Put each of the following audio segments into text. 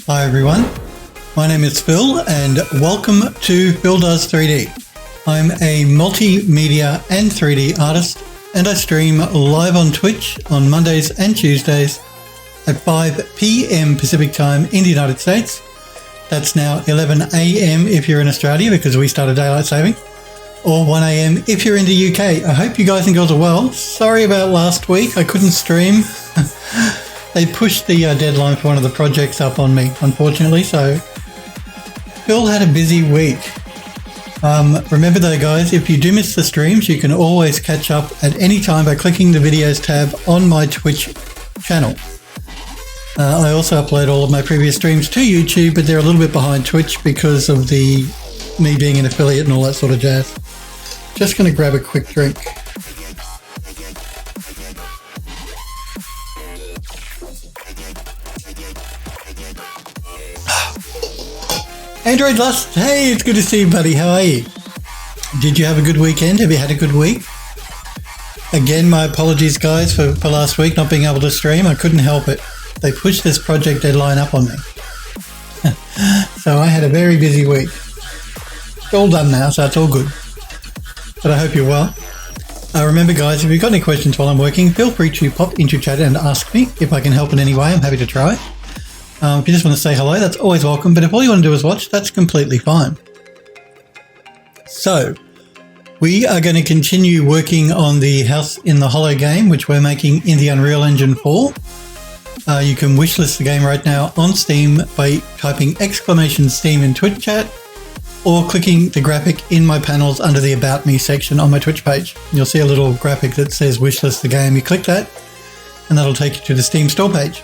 Hi everyone, my name is Phil and welcome to Phil Does 3D. I'm a multimedia and 3D artist and I stream live on Twitch on Mondays and Tuesdays at 5 p.m. Pacific time in the United States. That's now 11 a.m. if you're in Australia because we started daylight saving, or 1 a.m. if you're in the UK. I hope you guys and girls are well. Sorry about last week, I couldn't stream. They pushed the deadline for one of the projects up on me, unfortunately, so Phil had a busy week. Remember though guys, if you do miss the streams, you can always catch up at any time by clicking the videos tab on my Twitch channel. I also upload all of my previous streams to YouTube, but they're a little bit behind Twitch because of me being an affiliate and all that sort of jazz. Just going to grab a quick drink. Android Lust, hey, it's good to see you, buddy. How are you? Did you have a good weekend? Have you had a good week? Again, my apologies, guys, for last week not being able to stream. I couldn't help it. They pushed this project deadline up on me. So I had a very busy week. It's all done now, so it's all good. But I hope you're well. Remember, guys, if you've got any questions while I'm working, feel free to pop into chat and ask me. If I can help in any way, I'm happy to try. If you just want to say hello, that's always welcome. But if all you want to do is watch, that's completely fine. So, we are going to continue working on the House in the Hollow game, which we're making in the Unreal Engine 4. You can wishlist the game right now on Steam by typing !Steam in Twitch chat or clicking the graphic in my panels under the About Me section on my Twitch page. You'll see a little graphic that says wishlist the game. You click that and that'll take you to the Steam store page.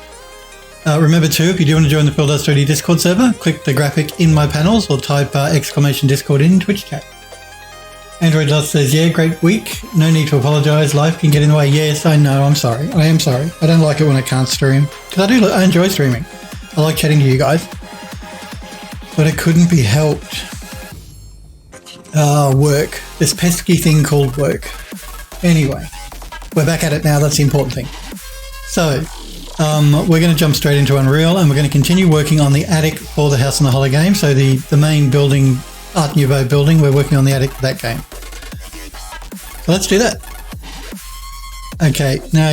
Remember too, if you do want to join the Phil Does 3D Discord server, click the graphic in my panels or type !Discord in Twitch chat. Android Lust says, yeah, great week. No need to apologise. Life can get in the way. Yes, I know. I'm sorry. I am sorry. I don't like it when I can't stream. Because I enjoy streaming. I like chatting to you guys. But it couldn't be helped. Work. This pesky thing called work. Anyway, we're back at it now. That's the important thing. So, we're going to jump straight into Unreal and we're going to continue working on the attic for the House in the Hollow game. So the main building, Art Nouveau building, we're working on the attic for that game. So let's do that. Okay, now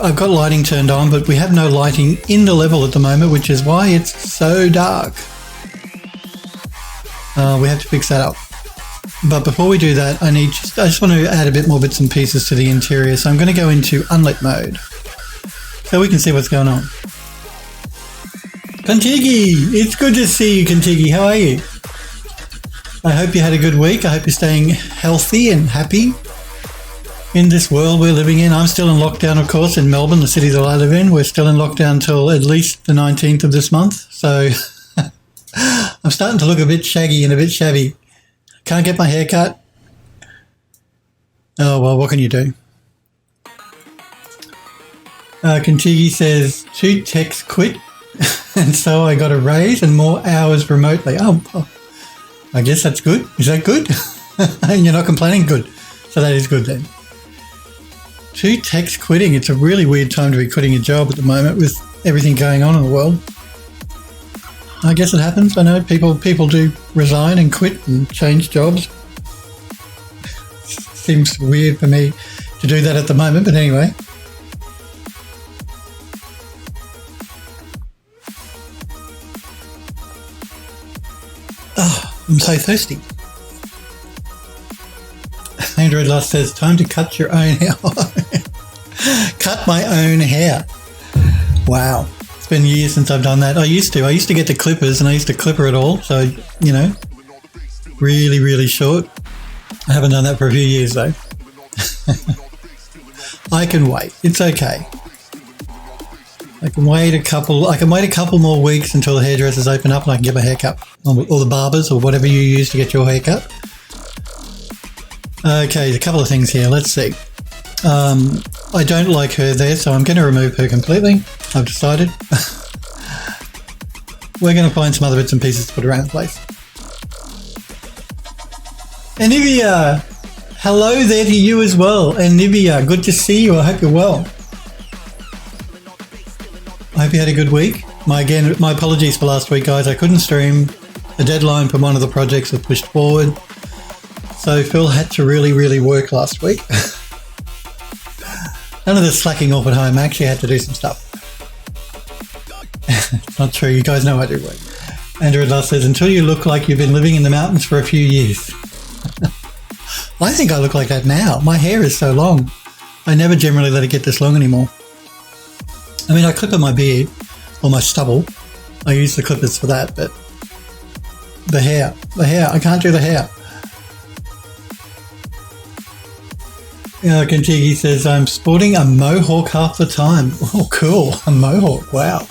I've got lighting turned on, but we have no lighting in the level at the moment, which is why it's so dark. We have to fix that up. But before we do that, I just want to add a bit more bits and pieces to the interior. So I'm going to go into unlit mode so we can see what's going on. Contigi, it's good to see you, Contigi. How are you? I hope you had a good week. I hope you're staying healthy and happy in this world we're living in. I'm still in lockdown, of course, in Melbourne, the city that I live in. We're still in lockdown till at least the 19th of this month. So I'm starting to look a bit shaggy and a bit shabby. Can't get my hair cut. Oh, well, what can you do? Contigi says, 2 techs quit, and so I got a raise and more hours remotely. Oh, I guess that's good. Is that good? You're not complaining? Good. So that is good then. 2 techs quitting. It's a really weird time to be quitting a job at the moment with everything going on in the world. I guess it happens. I know people do resign and quit and change jobs. Seems weird for me to do that at the moment, but anyway. Oh, I'm so thirsty. Android Lust says, time to cut your own hair. Cut my own hair. Wow. It's been years since I've done that. I used to get the clippers and I used to clipper it all. So, you know, really, really short. I haven't done that for a few years though. I can wait. It's okay. I can wait a couple more weeks until the hairdressers open up and I can get my hair cut. Or the barbers or whatever you use to get your hair cut. Okay, a couple of things here. Let's see. I don't like her there, so I'm going to remove her completely. I've decided. We're going to find some other bits and pieces to put around the place. And Nivea, hello there to you as well. And Nivea, good to see you. I hope you're well. I hope you had a good week. My apologies for last week, guys. I couldn't stream. The deadline for one of the projects was pushed forward. So Phil had to really work last week. None of this slacking off at home. I actually had to do some stuff. It's not true. You guys know I do work. Andrew Last says, until you look like you've been living in the mountains for a few years. I think I look like that now. My hair is so long. I never generally let it get this long anymore. I mean, I clip at my beard or my stubble. I use the clippers for that, but the hair, I can't do the hair. Kentucky says, I'm sporting a mohawk half the time. Oh, cool. A mohawk. Wow.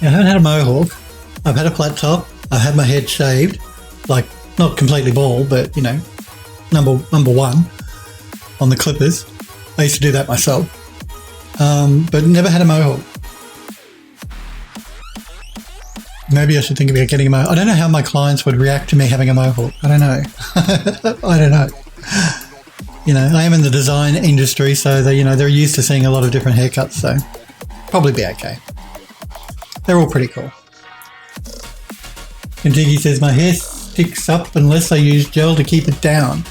Yeah, I haven't had a mohawk. I've had a flat top. I've had my head shaved, like not completely bald, but you know, number one on the clippers. I used to do that myself, but never had a mohawk. Maybe I should think about getting a mohawk. I don't know how my clients would react to me having a mohawk. I don't know. I don't know. You know, I am in the design industry, so they're used to seeing a lot of different haircuts, so probably be okay. They're all pretty cool. Kentucky says, my hair sticks up unless I use gel to keep it down.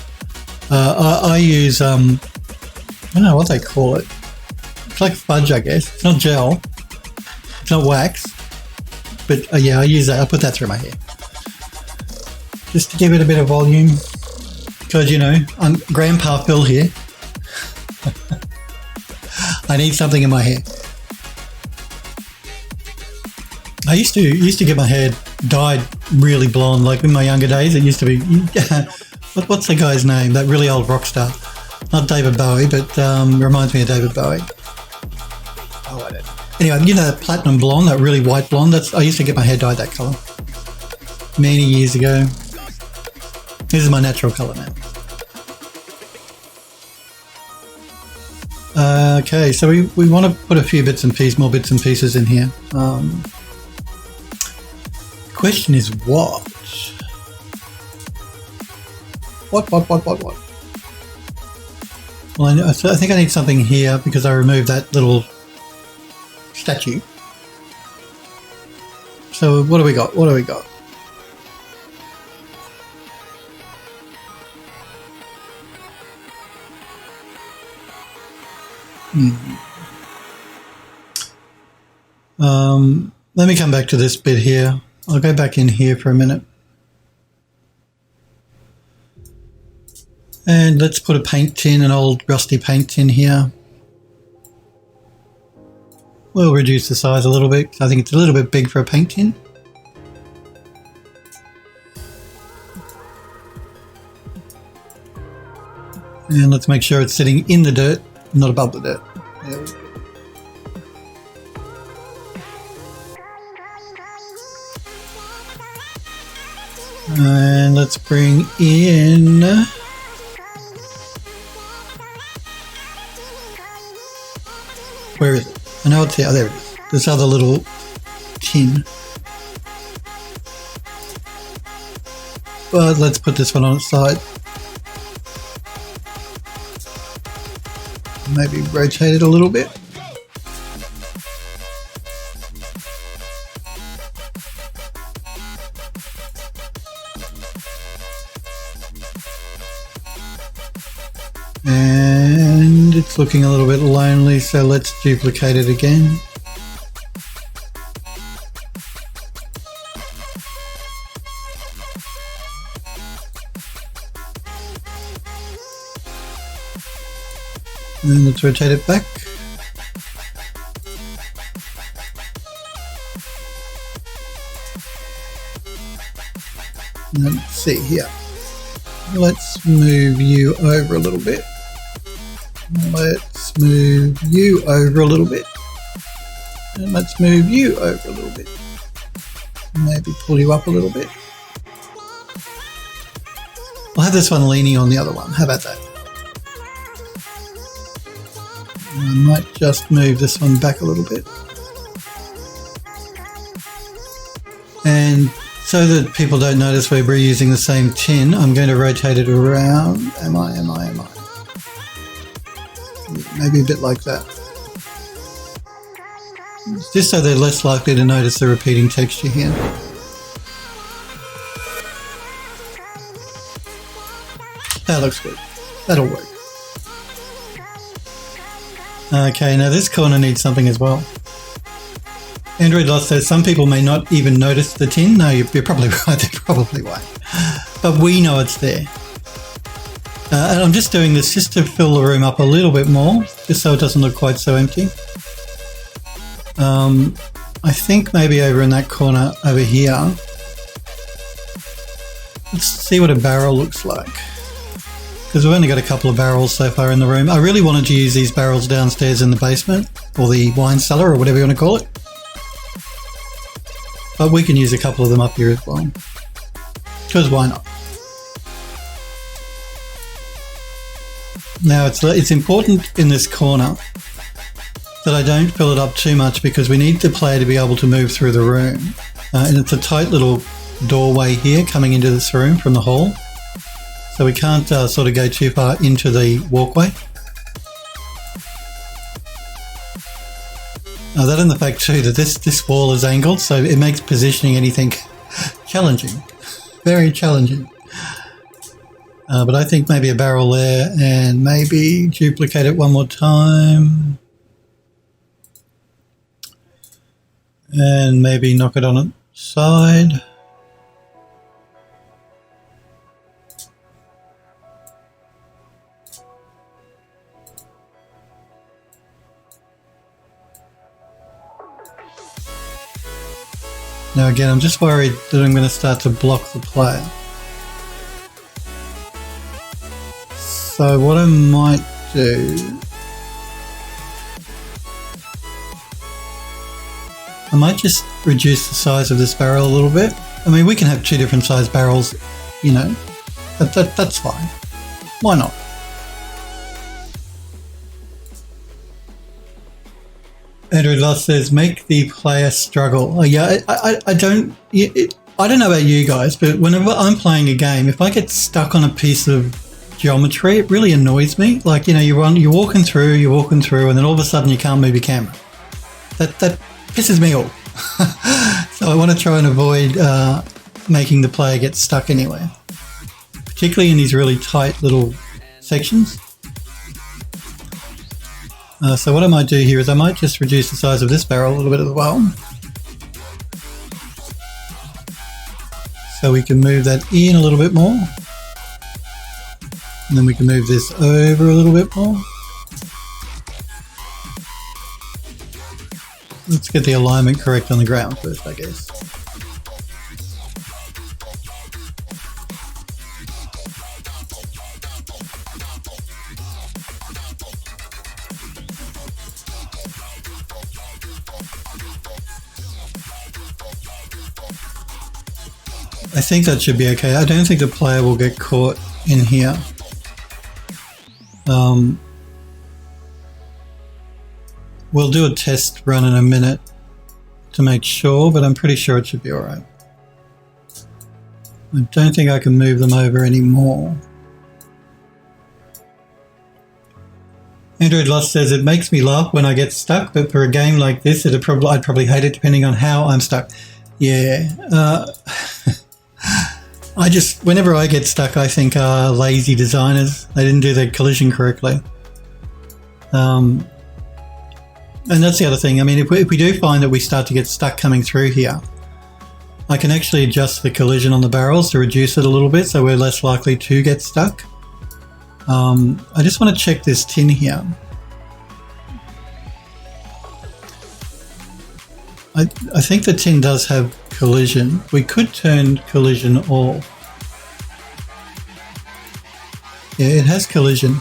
I use, I don't know what they call it. It's like fudge, I guess. It's not gel. It's not wax. But yeah, I use that. I put that through my hair. Just to give it a bit of volume. Because, you know, I'm Grandpa Phil here. I need something in my hair. I used to get my hair dyed really blonde, like in my younger days. It used to be, what's the guy's name? That really old rock star. Not David Bowie, but reminds me of David Bowie. Oh, I don't know. Anyway, you know that platinum blonde, that really white blonde? I used to get my hair dyed that colour many years ago. This is my natural colour now. Okay, so we want to put a few more bits and pieces in here. Question is what? What? Well, I think I need something here because I removed that little statue. So what do we got? Let me come back to this bit here. I'll go back in here for a minute. And let's put a paint tin, an old rusty paint tin here. We'll reduce the size a little bit. I think it's a little bit big for a paint tin. And let's make sure it's sitting in the dirt, not above the dirt. There we go. And let's bring in where is it? I know it's here. Oh, there it is. This other little tin. But let's put this one on its side. Maybe rotate it a little bit. And it's looking a little bit lonely, so let's duplicate it again. And then let's rotate it back. Let's see here. Let's move you over a little bit. Let's move you over a little bit. And let's move you over a little bit. Maybe pull you up a little bit. I'll have this one leaning on the other one. How about that? I might just move this one back a little bit. And so that people don't notice we're reusing the same tin, I'm going to rotate it around. Am I? Maybe a bit like that. just so they're less likely to notice the repeating texture here. That looks good. That'll work. Okay, now this corner needs something as well. Android Lost says some people may not even notice the tin. No, you're probably right, they probably won't. But we know it's there. And I'm just doing this just to fill the room up a little bit more, just so it doesn't look quite so empty. I think maybe over in that corner over here, let's see what a barrel looks like. Because we've only got a couple of barrels so far in the room. I really wanted to use these barrels downstairs in the basement, or the wine cellar, or whatever you want to call it. But we can use a couple of them up here as well. Because why not? Now it's important in this corner that I don't fill it up too much, because we need the player to be able to move through the room. And it's a tight little doorway here coming into this room from the hall. So we can't sort of go too far into the walkway. That and the fact too that this wall is angled, so it makes positioning anything challenging. Very challenging. But I think maybe a barrel there, and maybe duplicate it one more time. And maybe knock it on its side. Now again, I'm just worried that I'm going to start to block the player. So what I might do, I might just reduce the size of this barrel a little bit. I mean, we can have two different size barrels, you know, that's fine. Why not? Andrew Loss says, make the player struggle. Oh, yeah, I don't know about you guys, but whenever I'm playing a game, if I get stuck on a piece of geometry, it really annoys me. Like, you know, you're walking through, and then all of a sudden you can't move your camera. That pisses me off. So I want to try and avoid making the player get stuck anywhere, particularly in these really tight little sections. So what I might do here is I might just reduce the size of this barrel a little bit as well. So we can move that in a little bit more. And then we can move this over a little bit more. Let's get the alignment correct on the ground first, I guess. I think that should be okay. I don't think the player will get caught in here. We'll do a test run in a minute to make sure, but I'm pretty sure it should be alright. I don't think I can move them over anymore. Android Lost says, it makes me laugh when I get stuck, but for a game like this, I'd probably hate it depending on how I'm stuck. Yeah. Whenever I get stuck, I think lazy designers. They didn't do their collision correctly. And that's the other thing. I mean, if we do find that we start to get stuck coming through here, I can actually adjust the collision on the barrels to reduce it a little bit, so we're less likely to get stuck. I just want to check this tin here. I think the tin does have collision. We could turn collision off. Yeah, it has collision.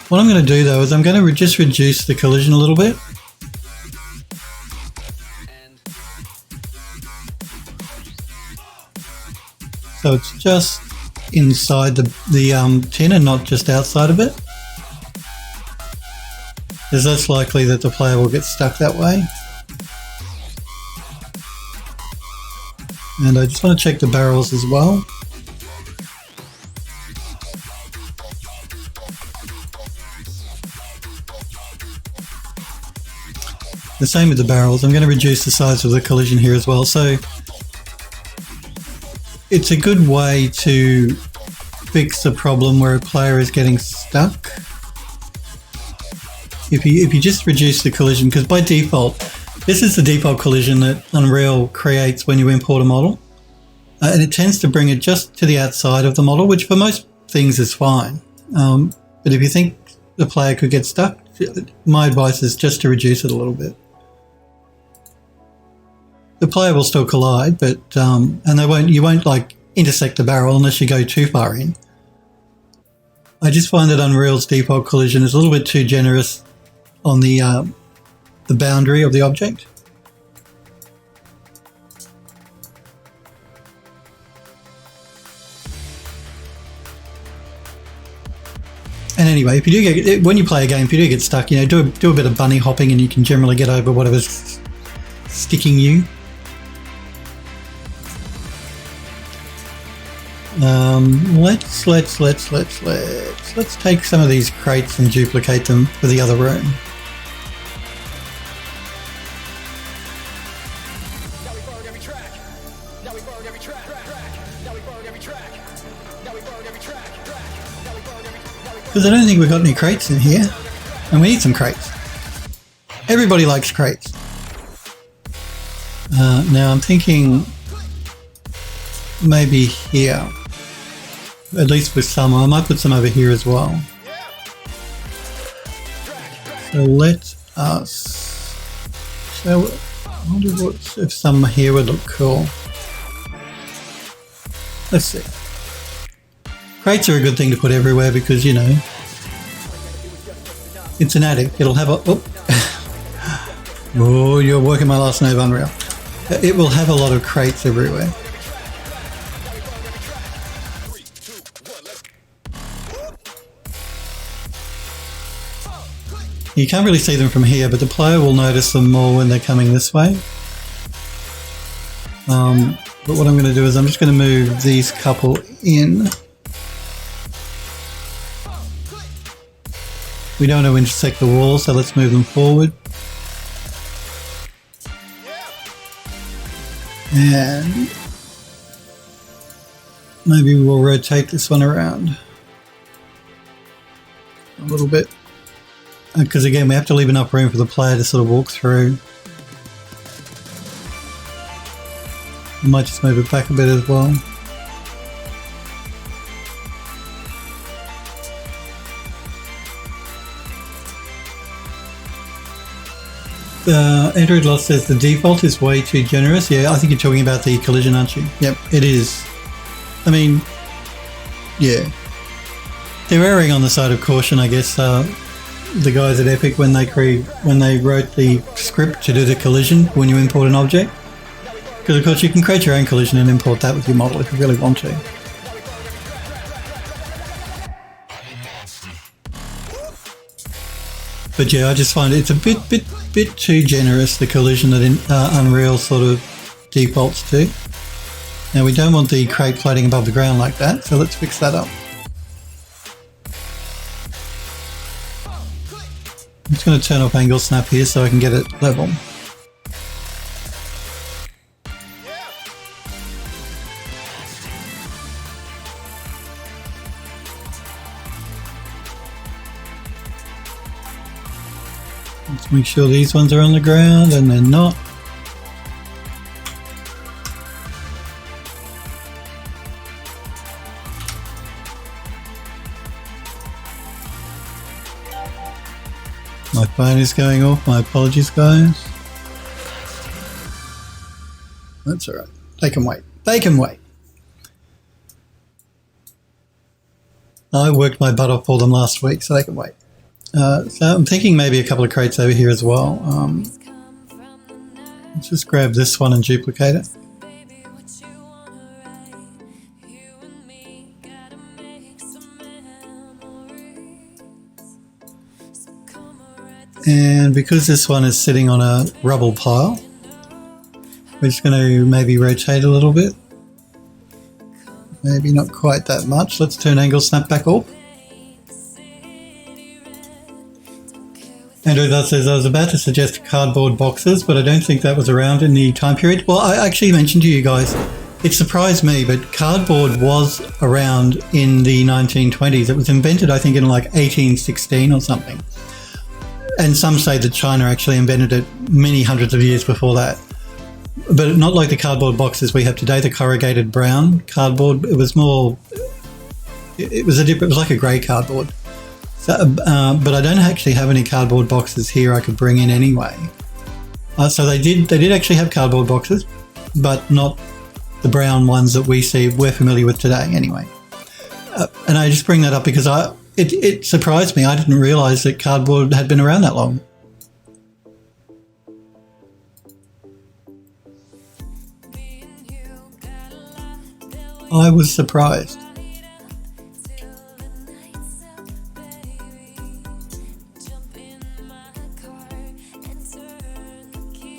What I'm going to do though is I'm going to just reduce the collision a little bit. So it's just inside the tin and not just outside of it. It's less likely that the player will get stuck that way. And I just want to check the barrels as well. The same with the barrels. I'm going to reduce the size of the collision here as well. So it's a good way to fix the problem where a player is getting stuck. If you just reduce the collision, because by default, this is the default collision that Unreal creates when you import a model. And it tends to bring it just to the outside of the model, which for most things is fine. But if you think the player could get stuck, my advice is just to reduce it a little bit. The player will still collide, but and you won't like intersect the barrel unless you go too far in. I just find that Unreal's default collision is a little bit too generous on the boundary of the object. And anyway, if you do get, when you play a game, if you do get stuck, you know, do a bit of bunny hopping, and you can generally get over whatever's sticking you. Let's take some of these crates and duplicate them for the other room. Because I don't think we've got any crates in here, and we need some crates. Everybody likes crates. Now I'm thinking maybe here, at least with some. I might put some over here as well. So let us. So I wonder if some here would look cool. Let's see. Crates are a good thing to put everywhere because, you know, it's an attic. It'll have a... Oh, you're working my last nerve, Unreal. It will have a lot of crates everywhere. You can't really see them from here, but the player will notice them more when they're coming this way. But what I'm going to do is I'm just going to move these couple in. We don't want to intersect the wall, so let's move them forward. And maybe we'll rotate this one around a little bit. Because again, we have to leave enough room for the player to sort of walk through. I might just move it back a bit as well. Android Lost says the default is way too generous. Yeah, I think you're talking about the collision, aren't you? Yep, it is. I mean, yeah. They're erring on the side of caution, I guess. The guys at Epic when they wrote the script to do the collision when you import an object. Because of course you can create your own collision and import that with your model if you really want to. But yeah, I just find it's a bit too generous, the collision that Unreal sort of defaults to. Now we don't want the crate floating above the ground like that, so let's fix that up. I'm just going to turn off angle snap here so I can get it level. Let's make sure these ones are on the ground and they're not. My phone is going off, my apologies guys. That's alright, they can wait, they can wait. I worked my butt off for them last week, so they can wait. So I'm thinking maybe a couple of crates over here as well. Let's just grab this one and duplicate it. And because this one is sitting on a rubble pile, we're just going to maybe rotate a little bit. Maybe not quite that much. Let's turn angle snap back off. Andrew thus says, I was about to suggest cardboard boxes, but I don't think that was around in the time period. Well, I actually mentioned to you guys, it surprised me, but cardboard was around in the 1920s. It was invented, I think, in like 1816 or something. And some say that China actually invented it many hundreds of years before that. But not like the cardboard boxes we have today, the corrugated brown cardboard. It was more, it was like a grey cardboard. So, but I don't actually have any cardboard boxes here I could bring in anyway. So they did actually have cardboard boxes, but not the brown ones that we're familiar with today anyway. And I just bring that up because it surprised me. I didn't realise that cardboard had been around that long. I was surprised.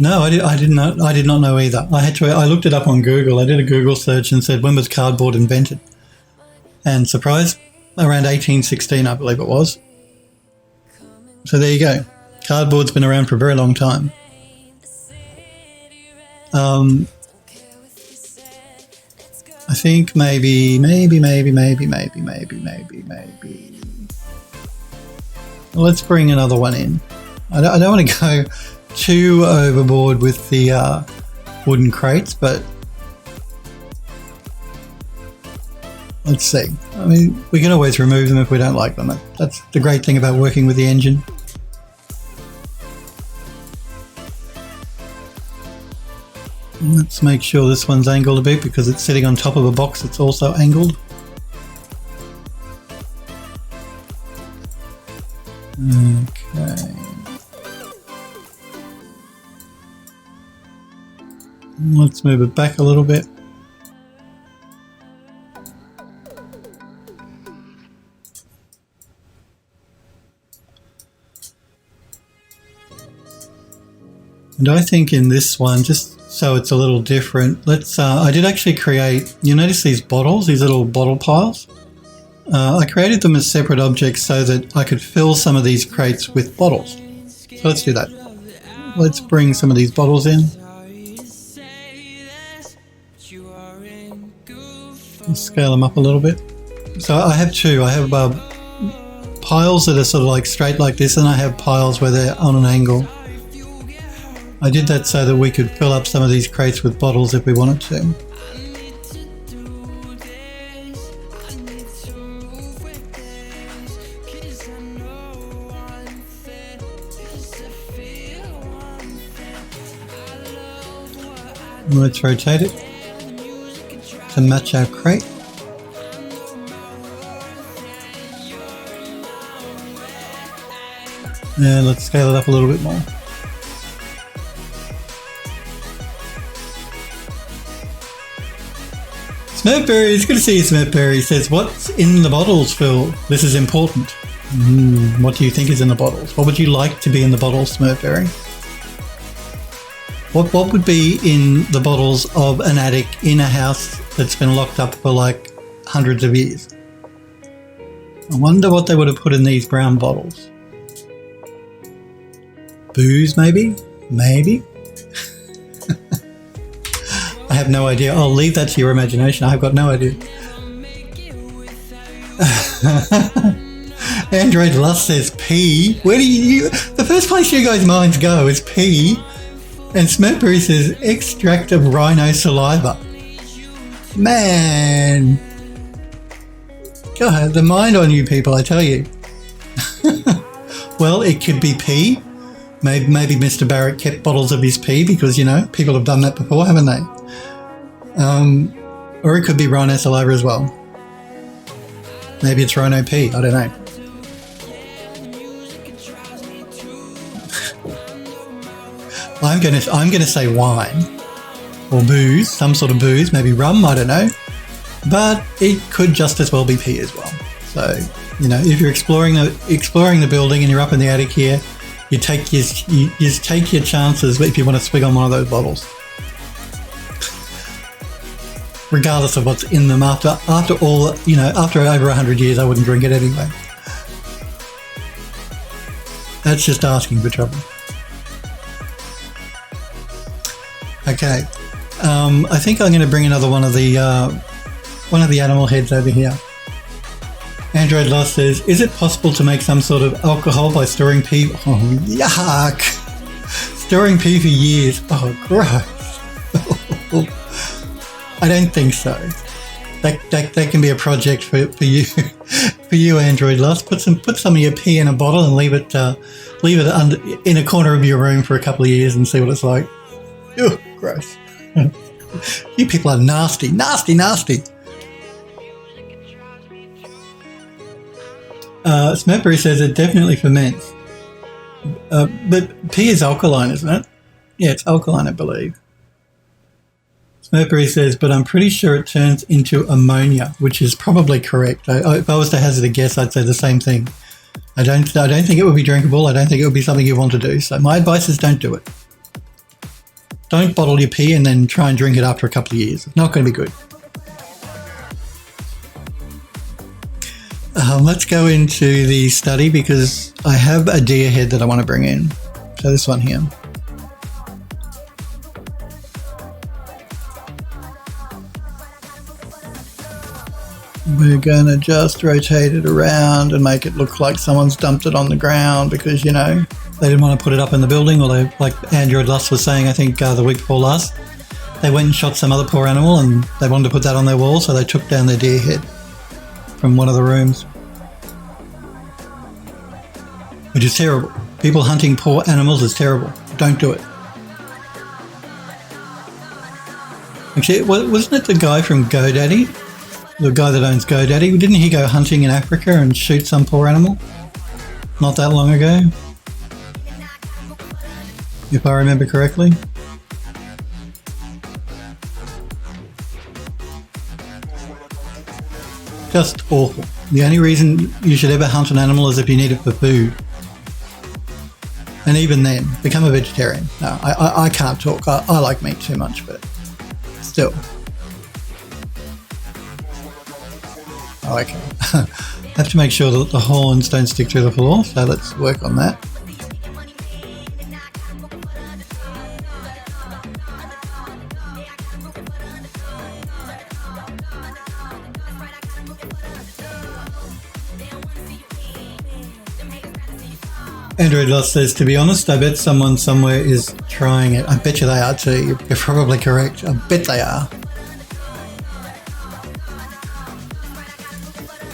No, I did not know either. I looked it up on Google. I did a Google search and said, when was cardboard invented? And surprise, around 1816, I believe it was. So there you go. Cardboard's been around for a very long time. I think maybe. Well, let's bring another one in. I don't want to go too overboard with the wooden crates, but let's see. I mean, we can always remove them if we don't like them. That's the great thing about working with the engine. Let's make sure this one's angled a bit because it's sitting on top of a box that's also angled. Okay. Let's move it back a little bit. And I think in this one, just so it's a little different, I did actually create, you notice these bottles, these little bottle piles? I created them as separate objects so that I could fill some of these crates with bottles. So let's do that. Let's bring some of these bottles in. Let's scale them up a little bit. So I have two. I have piles that are sort of like straight like this, and I have piles where they're on an angle. I did that so that we could fill up some of these crates with bottles if we wanted to. Let's rotate it to match our crate. And let's scale it up a little bit more. Smurfberry, it's good to see you, Smurfberry. Says, what's in the bottles, Phil? This is important. What do you think is in the bottles? What would you like to be in the bottles, Smurfberry? What would be in the bottles of an attic in a house that's been locked up for like hundreds of years? I wonder what they would have put in these brown bottles. Booze, maybe? Maybe? I have no idea. I'll leave that to your imagination. I've got no idea. Android Lust says pee. Where do you... The first place you guys' minds go is pee. And Smurfberry says extract of rhino saliva. Man. God, the mind on you people, I tell you. Well, it could be pee. Maybe Mr. Barrett kept bottles of his pee because, you know, people have done that before, haven't they? Or it could be rhino saliva as well. Maybe it's rhino pee, I don't know. I'm gonna say wine or booze, some sort of booze, maybe rum, I don't know. But it could just as well be pee as well. So, you know, if you're exploring the building and you're up in the attic here, you take your chances if you want to swig on one of those bottles. Regardless of what's in them, after all, you know, after over 100 years, I wouldn't drink it anyway. That's just asking for trouble. Okay. I think I'm going to bring another one of the animal heads over here. Android Lost says, is it possible to make some sort of alcohol by storing pee? Oh, yuck. Storing pee for years. Oh, gross. I don't think so. That can be a project for you, for you, Android Lost. Put some of your pee in a bottle and leave it in a corner of your room for a couple of years and see what it's like. Ew, gross. You people are nasty, nasty, nasty. Smurpery says it definitely ferments. But pee is alkaline, isn't it? Yeah, it's alkaline, I believe. Smurpery says, but I'm pretty sure it turns into ammonia, which is probably correct. If I was to hazard a guess, I'd say the same thing. I don't think it would be drinkable. I don't think it would be something you want to do. So my advice is don't do it. Don't bottle your pee and then try and drink it after a couple of years. It's not going to be good. Let's go into the study because I have a deer head that I want to bring in. So this one here. We're going to just rotate it around and make it look like someone's dumped it on the ground because, you know, they didn't want to put it up in the building, or they, like Android Lust was saying, I think the week before last, they went and shot some other poor animal and they wanted to put that on their wall, so they took down their deer head from one of the rooms. Which is terrible. People hunting poor animals is terrible. Don't do it. Actually, wasn't it the guy from GoDaddy? The guy that owns GoDaddy? Didn't he go hunting in Africa and shoot some poor animal? Not that long ago? If I remember correctly. Just awful. The only reason you should ever hunt an animal is if you need it for food. And even then, become a vegetarian. No, I can't talk. I like meat too much, but still. Oh, okay. Have to make sure that the horns don't stick to the floor, so let's work on that. Android Lost says, to be honest, I bet someone somewhere is trying it. I bet you they are too. You're probably correct. I bet they are.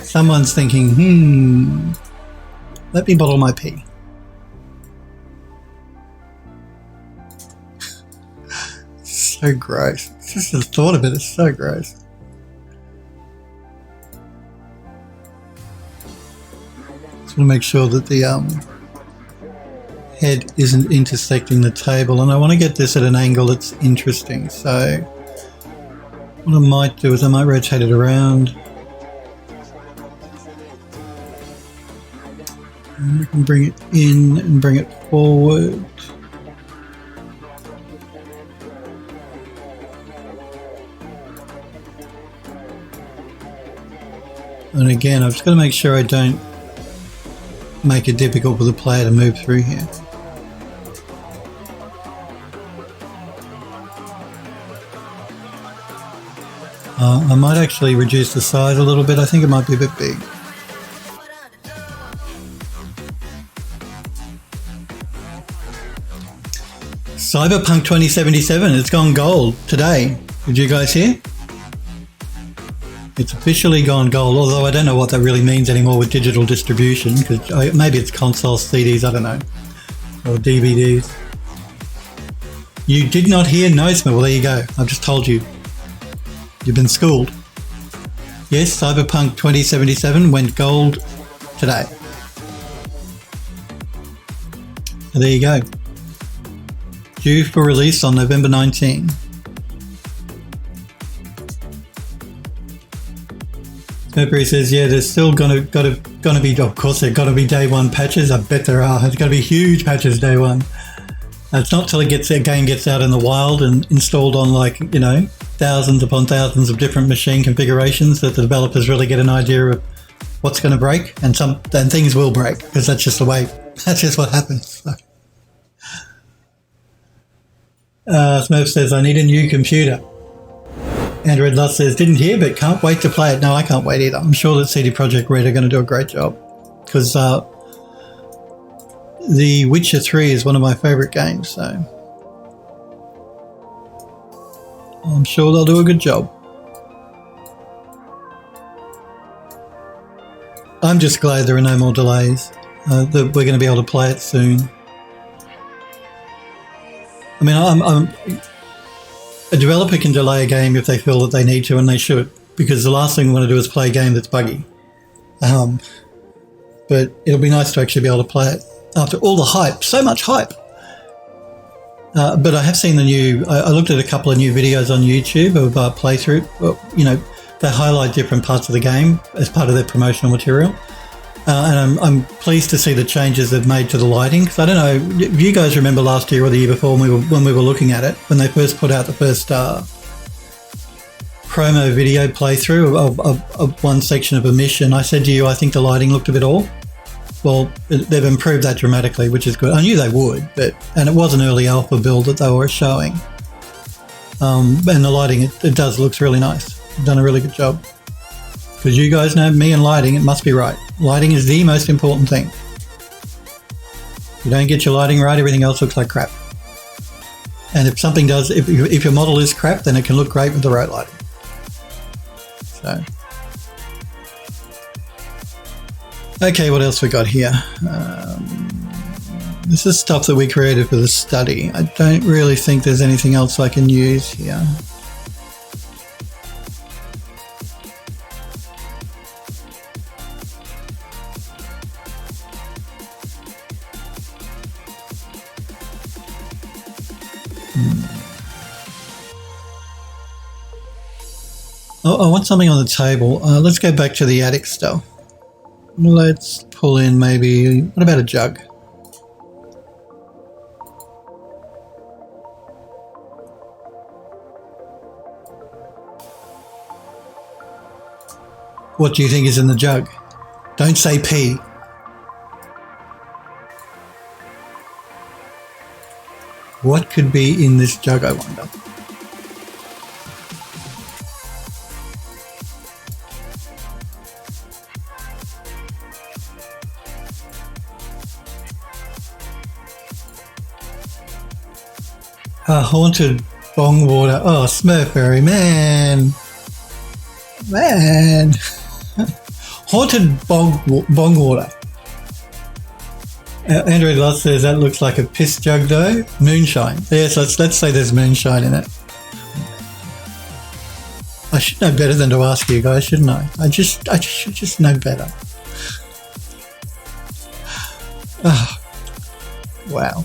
Someone's thinking, let me bottle my pee. So gross. Just the thought of it is so gross. Just want to make sure that the head isn't intersecting the table, and I want to get this at an angle that's interesting. So what I might do is I might rotate it around. And we can bring it in and bring it forward. And again, I've just got to make sure I don't make it difficult for the player to move through here. I might actually reduce the size a little bit. I think it might be a bit big. Cyberpunk 2077, it's gone gold today. Did you guys hear? It's officially gone gold, although I don't know what that really means anymore with digital distribution, because maybe it's consoles, CDs, I don't know, or DVDs. You did not hear? No, well, there you go. I've just told you. You've been schooled. Yes, Cyberpunk 2077 went gold today. So there you go. Due for release on November 19. Smurpery says, yeah, there's still gonna be, of course, there got to be day one patches. I bet there are. There's got to be huge patches day one. It's not till the game gets out in the wild and installed on, like, you know, thousands upon thousands of different machine configurations that the developers really get an idea of what's going to break, and things will break because that's just the way That's just what happens. Smurf says, I need a new computer. Android Lust says, didn't hear, but can't wait to play it. No, I can't wait either. I'm sure that CD Projekt Red are going to do a great job, because The Witcher 3 is one of my favourite games, so I'm sure they'll do a good job. I'm just glad there are no more delays, that we're going to be able to play it soon. I mean, a developer can delay a game if they feel that they need to, and they should, because the last thing we want to do is play a game that's buggy. But it'll be nice to actually be able to play it after all the hype, so much hype. But I have seen I looked at a couple of new videos on YouTube of playthrough. Well, they highlight different parts of the game as part of their promotional material. And I'm pleased to see the changes they've made to the lighting. Because I don't know, if you guys remember last year or the year before when we were looking at it, when they first put out the first promo video playthrough of one section of a mission, I said to you, I think the lighting looked a bit off. Well, they've improved that dramatically, which is good. I knew they would, and it was an early alpha build that they were showing. And the lighting, it does looks really nice. They've done a really good job. Because you guys know me and lighting, it must be right. Lighting is the most important thing. If you don't get your lighting right, everything else looks like crap. And if something does, if your model is crap, then it can look great with the right lighting. So, okay, what else we got here? This is stuff that we created for the study. I don't really think there's anything else I can use here. Oh, I want something on the table. Let's go back to the attic stuff. Let's pull in maybe... What about a jug? What do you think is in the jug? Don't say pee. What could be in this jug, I wonder? Haunted bong water. Oh, Smurfberry, man. Haunted bong water. Android Lust says that looks like a piss jug though. Moonshine. Yes, let's say there's moonshine in it. I should know better than to ask you guys, shouldn't I? I should just know better. Oh, wow.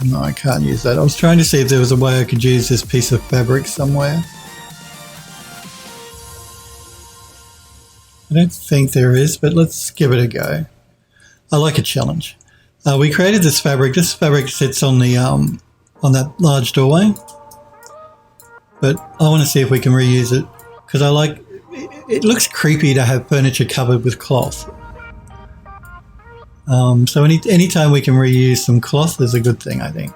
No, I can't use that. I was trying to see if there was a way I could use this piece of fabric somewhere. I don't think there is, but let's give it a go. I like a challenge. We created this fabric. This fabric sits on the on that large doorway, but I want to see if we can reuse it because I like. It looks creepy to have furniture covered with cloth. So anytime we can reuse some cloth is a good thing, I think.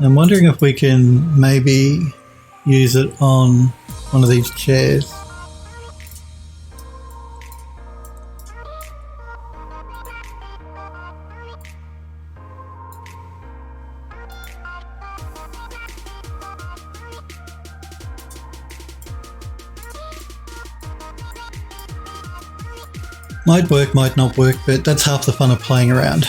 I'm wondering if we can maybe use it on one of these chairs. Might work, might not work, but that's half the fun of playing around.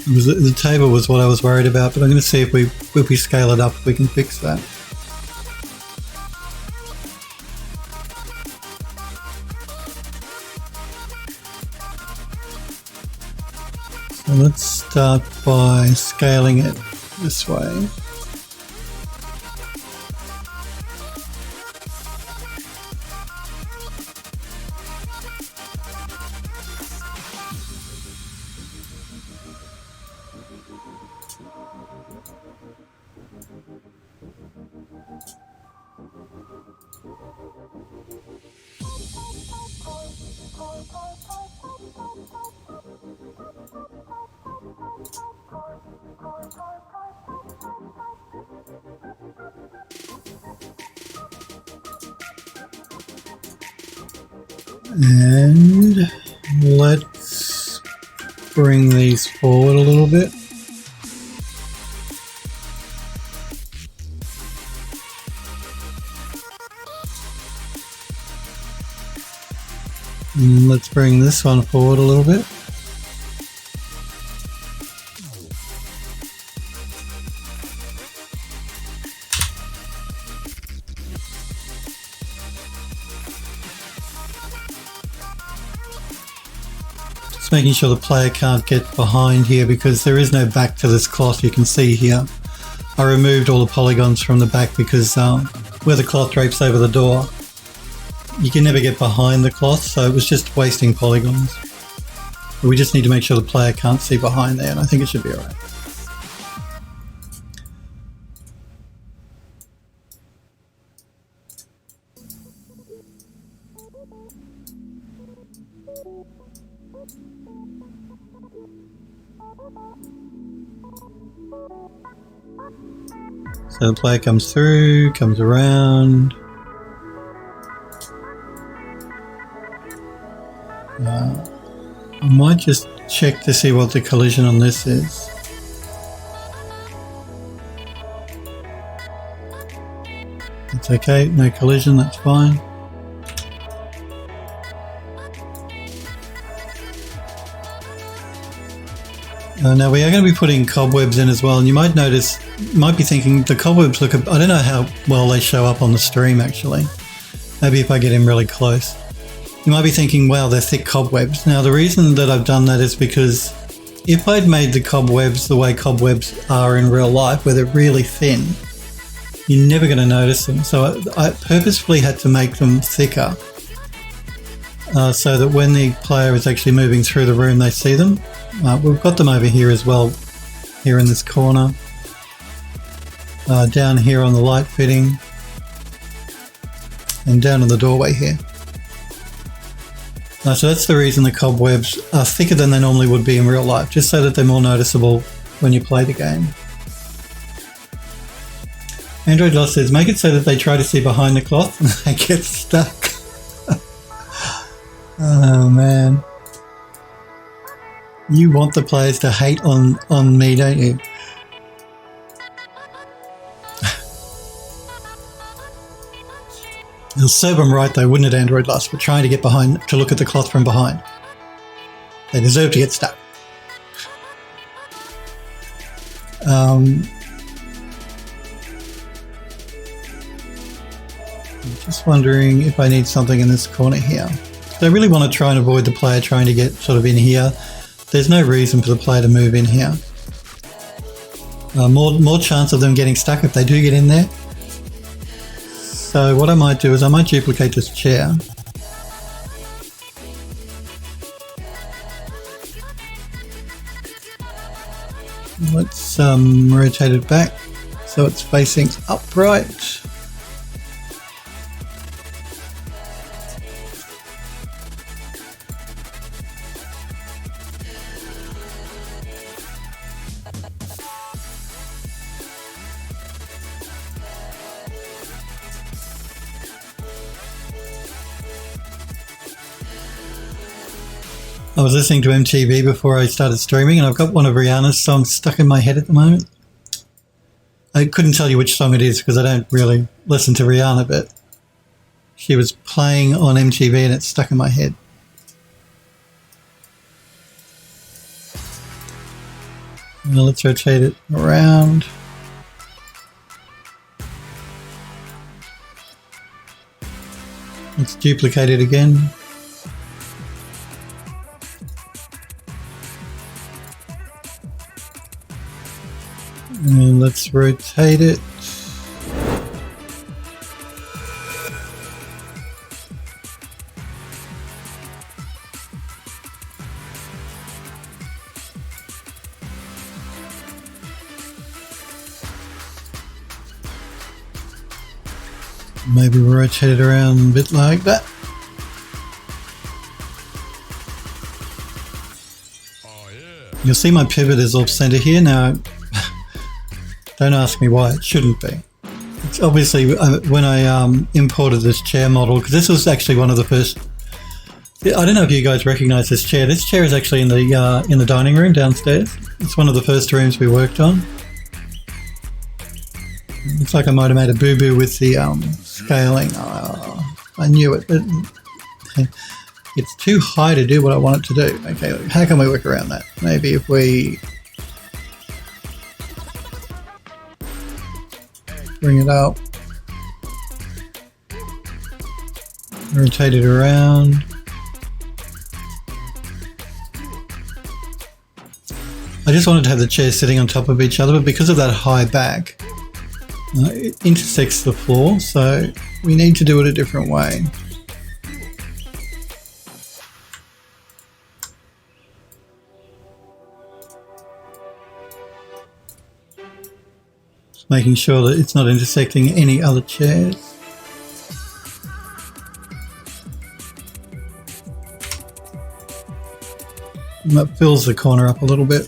The table was what I was worried about, but I'm going to see if we scale it up, if we can fix that. So let's start by scaling it this way. And let's bring these forward a little bit. And let's bring this one forward a little bit. Just making sure the player can't get behind here because there is no back to this cloth. You can see here I removed all the polygons from the back because where the cloth drapes over the door, you can never get behind the cloth, so it was just wasting polygons. But we just need to make sure the player can't see behind there, and I think it should be alright. So the player comes through, comes around. I might just check to see what the collision on this is. It's okay, no collision, that's fine. Now we are going to be putting cobwebs in as well, and you might notice, you might be thinking the cobwebs look, I don't know how well they show up on the stream actually. Maybe if I get in really close. You might be thinking, wow, they're thick cobwebs. Now the reason that I've done that is because if I'd made the cobwebs the way cobwebs are in real life, where they're really thin, you're never going to notice them. So I purposefully had to make them thicker so that when the player is actually moving through the room, they see them. We've got them over here as well, here in this corner, down here on the light fitting, and down in the doorway here. So that's the reason the cobwebs are thicker than they normally would be in real life, just so that they're more noticeable when you play the game. Android Lost says, make it so that they try to see behind the cloth and they get stuck. Oh man. You want the players to hate on me, don't you? It'll serve them right though, wouldn't it, Android Lust, for trying to get behind, to look at the cloth from behind. They deserve to get stuck. I'm just wondering if I need something in this corner here. So I really want to try and avoid the player trying to get sort of in here. There's no reason for the player to move in here. More chance of them getting stuck if they do get in there. So what I might do is I might duplicate this chair. Let's rotate it back so it's facing upright. I was listening to MTV before I started streaming, and I've got one of Rihanna's songs stuck in my head at the moment. I couldn't tell you which song it is because I don't really listen to Rihanna, but she was playing on MTV and it's stuck in my head. Now let's rotate it around. Let's duplicate it again. And let's rotate it. Maybe rotate it around a bit like that. You'll see my pivot is off center here. Now, don't ask me why, it shouldn't be. It's obviously when I imported this chair model, because this was actually one of the first. I don't know if you guys recognize this chair. This chair is actually in the dining room downstairs. It's one of the first rooms we worked on. Looks like I might have made a boo-boo with the scaling. Oh, I knew it, but it's too high to do what I want it to do. Okay, how can we work around that? Maybe if we bring it up, rotate it around. I just wanted to have the chairs sitting on top of each other, but because of that high back, it intersects the floor, so we need to do it a different way. Just making sure that it's not intersecting any other chairs. And that fills the corner up a little bit,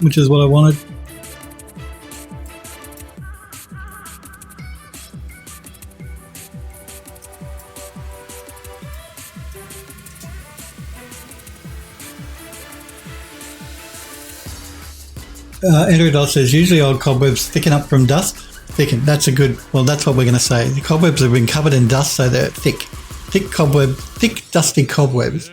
which is what I wanted. Andrew Dodd says, usually old cobwebs thicken up from dust. Thicken, that's a good, well, that's what we're going to say. The cobwebs have been covered in dust, so they're thick. Thick, dusty cobwebs.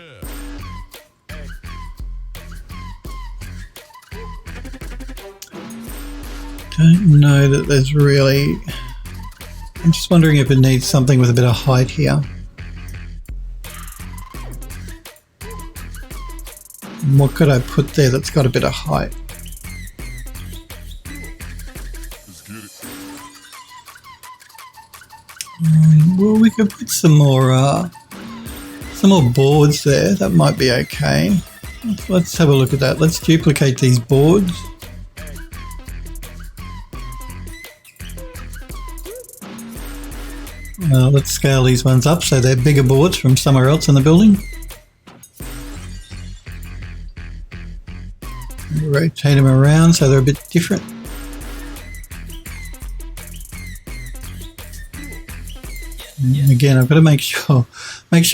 Don't know that there's really... I'm just wondering if it needs something with a bit of height here. What could I put there that's got a bit of height? Well, we could put some more boards there. That might be okay. Let's have a look at that. Let's duplicate these boards. Let's scale these ones up so they're bigger boards from somewhere else in the building. Rotate them around so they're a bit different. Again, I've got to make sure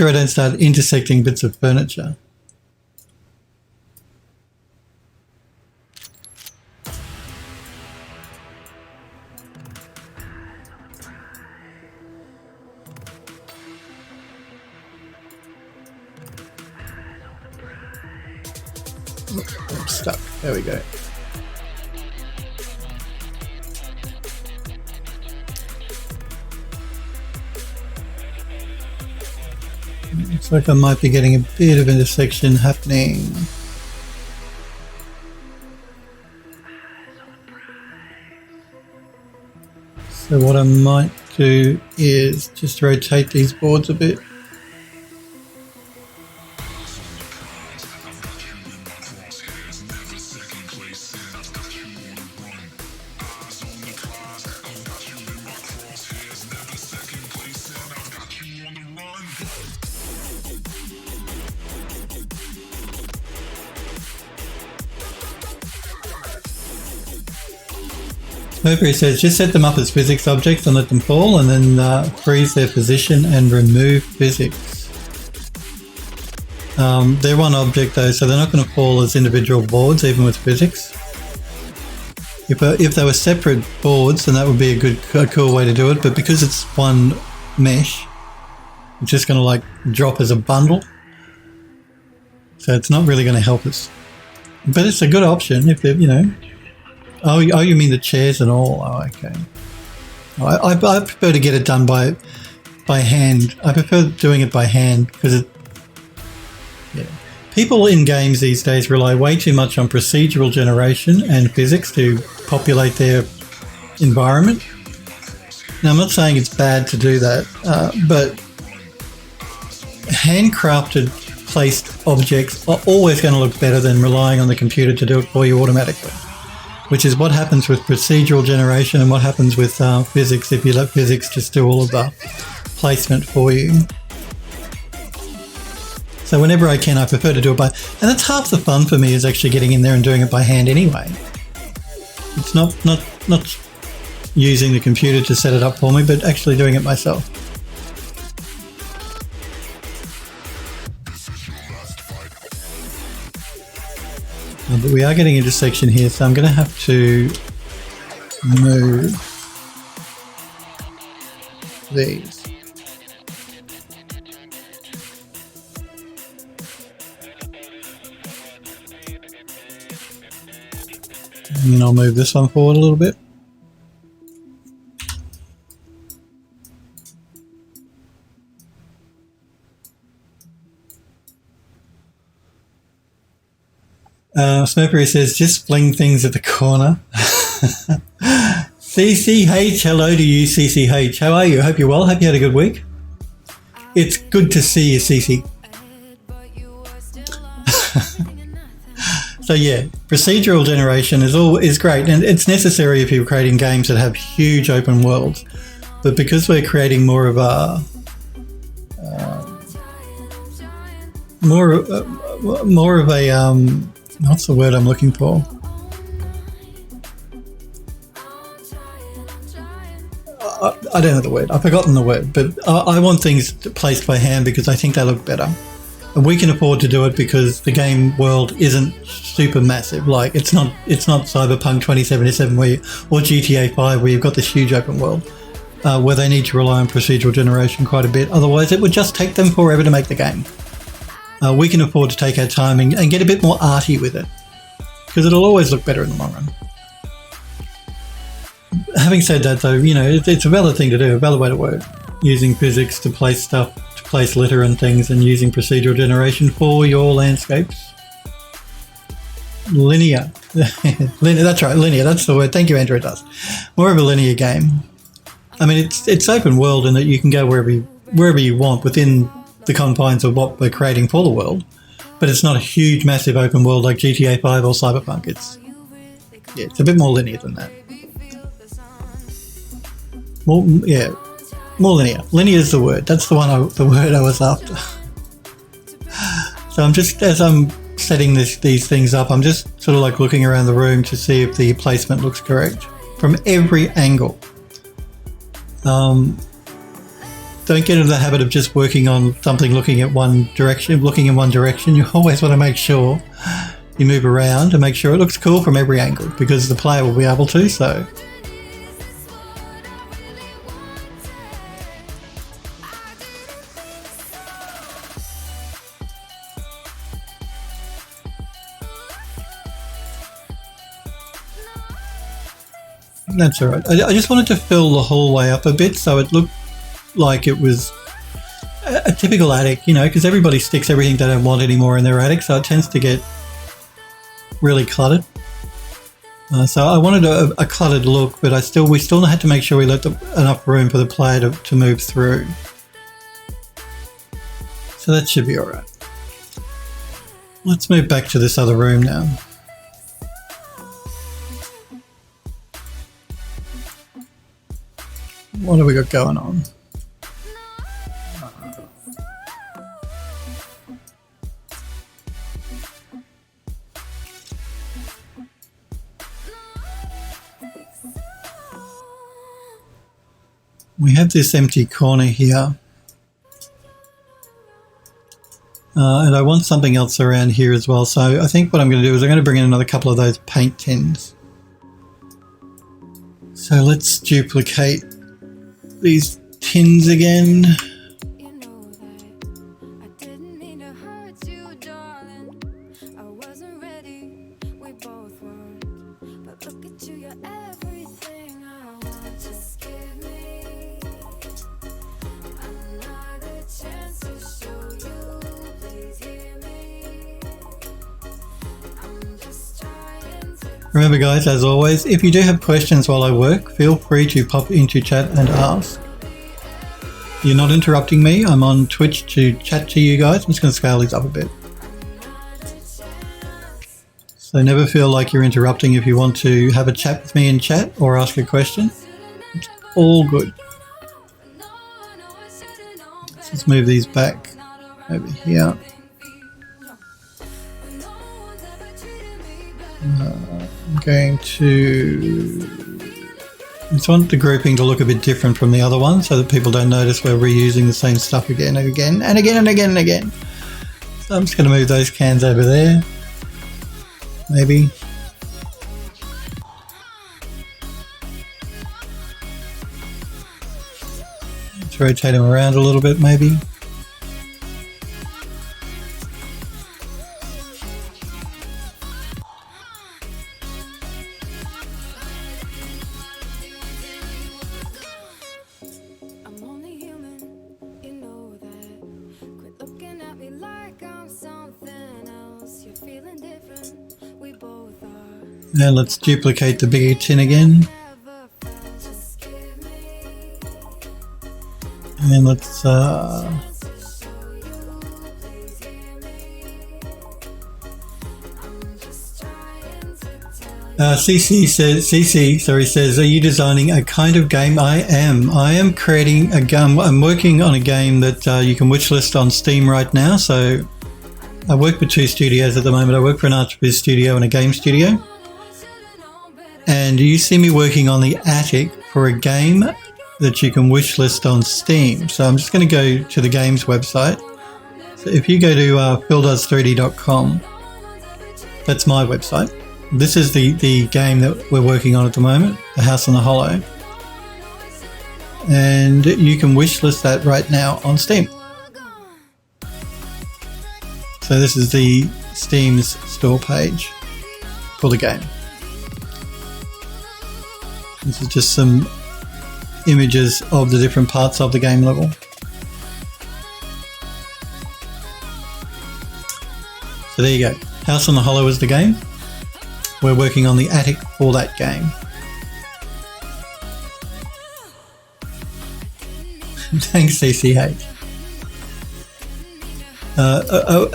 I don't start intersecting bits of furniture. I'm stuck. There we go. Looks like I might be getting a bit of intersection happening. So what I might do is just rotate these boards a bit. Mercury says, just set them up as physics objects and let them fall, and then freeze their position and remove physics. They're one object though, so they're not going to fall as individual boards, even with physics. If they were separate boards, then that would be a cool way to do it, but because it's one mesh, it's just going to like drop as a bundle. So it's not really going to help us. But it's a good option if they're, you know... Oh, you mean the chairs and all? Oh, okay. I prefer to get it done by hand. I prefer doing it by hand because People in games these days rely way too much on procedural generation and physics to populate their environment. Now, I'm not saying it's bad to do that, but handcrafted placed objects are always going to look better than relying on the computer to do it for you automatically, which is what happens with procedural generation and what happens with physics if you let physics just do all of the placement for you. So whenever I can, I prefer to do it by... And that's half the fun for me, is actually getting in there and doing it by hand anyway. It's not using the computer to set it up for me, but actually doing it myself. But we are getting into section here, so I'm going to have to move these. And then I'll move this one forward a little bit. Smurfery says, just fling things at the corner. CCH, hello to you, CCH. How are you? I hope you're well. Hope you had a good week. It's good to see you, CC. So yeah, procedural generation is great, and it's necessary if you're creating games that have huge open worlds. But because we're creating more of a what's the word I'm looking for? I don't know the word. I've forgotten the word, but I want things placed by hand because I think they look better. And we can afford to do it because the game world isn't super massive. Like it's not Cyberpunk 2077 or GTA 5 where you've got this huge open world where they need to rely on procedural generation quite a bit. Otherwise, it would just take them forever to make the game. We can afford to take our time and get a bit more arty with it because it'll always look better in the long run. Having said that, though, you know, it's a valid thing to do, a valid way to work, using physics to place stuff, to place litter and things, and using procedural generation for your landscapes. Linear. Linear, that's right, linear, that's the word. Thank you, Andrew, it does. More of a linear game. I mean, it's open world in that you can go wherever you want within the confines of what we're creating for the world, but it's not a huge, massive open world like GTA 5 or Cyberpunk. It's a bit more linear than that. More linear. Linear is the word. That's the word I was after. So I'm just, as I'm setting these things up, I'm just sort of like looking around the room to see if the placement looks correct from every angle. Don't get into the habit of just working on something looking in one direction. You always want to make sure you move around to make sure it looks cool from every angle because the player will be able to, so. That's all right. I just wanted to fill the hallway up a bit so it looked like it was a typical attic, you know, because everybody sticks everything they don't want anymore in their attic, so it tends to get really cluttered. So I wanted a cluttered look, but we still had to make sure we left enough room for the player to move through. So that should be all right. Let's move back to this other room now. What have we got going on? We have this empty corner here. And I want something else around here as well. So I think what I'm going to do is I'm going to bring in another couple of those paint tins. So let's duplicate these tins again. Remember guys, as always, if you do have questions while I work, feel free to pop into chat and ask. You're not interrupting me. I'm on Twitch to chat to you guys. I'm just going to scale these up a bit. So never feel like you're interrupting if you want to have a chat with me in chat or ask a question. It's all good. Let's just move these back over here. I'm going to... I just want the grouping to look a bit different from the other one so that people don't notice we're reusing the same stuff again and again and again and again and again. So I'm just going to move those cans over there. Maybe. Let's rotate them around a little bit maybe. And let's duplicate the bigger tin again. And let's CC says, are you designing a kind of game? I am creating a game. I'm working on a game that you can wishlist on Steam right now. So I work with two studios at the moment. I work for an ArchViz studio and a game studio. And you see me working on the attic for a game that you can wishlist on Steam. So I'm just going to go to the games website. So if you go to phildoes3d.com, that's my website. This is the game that we're working on at the moment, The House on the Hollow. And you can wishlist that right now on Steam. So this is the Steam's store page for the game. This is just some images of the different parts of the game level. So there you go. House on the Hollow is the game. We're working on the attic for that game. Thanks, CCH.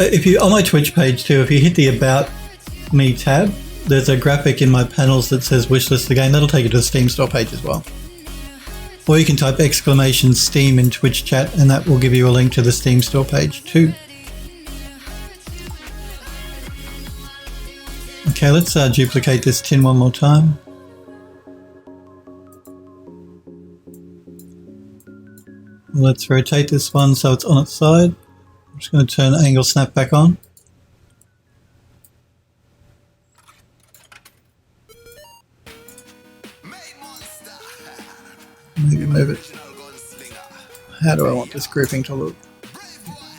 If you on my Twitch page too, if you hit the About Me tab, there's a graphic in my panels that says wishlist the game. That'll take you to the Steam store page as well. Or you can type !Steam in Twitch chat and that will give you a link to the Steam store page too. Okay, let's duplicate this tin one more time. Let's rotate this one so it's on its side. I'm just going to turn angle snap back on. Maybe move it. How do I want this grouping to look?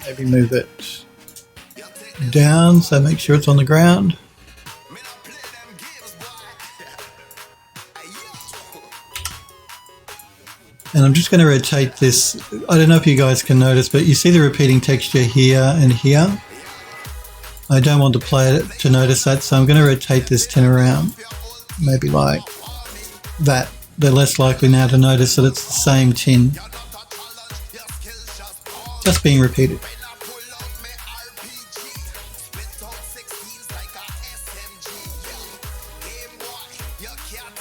Maybe move it down so make sure it's on the ground. And I'm just going to rotate this. I don't know if you guys can notice, but you see the repeating texture here and here. I don't want the player to notice that, so I'm going to rotate this tin around. Maybe like that. They're less likely now to notice that it's the same tin. Just being repeated.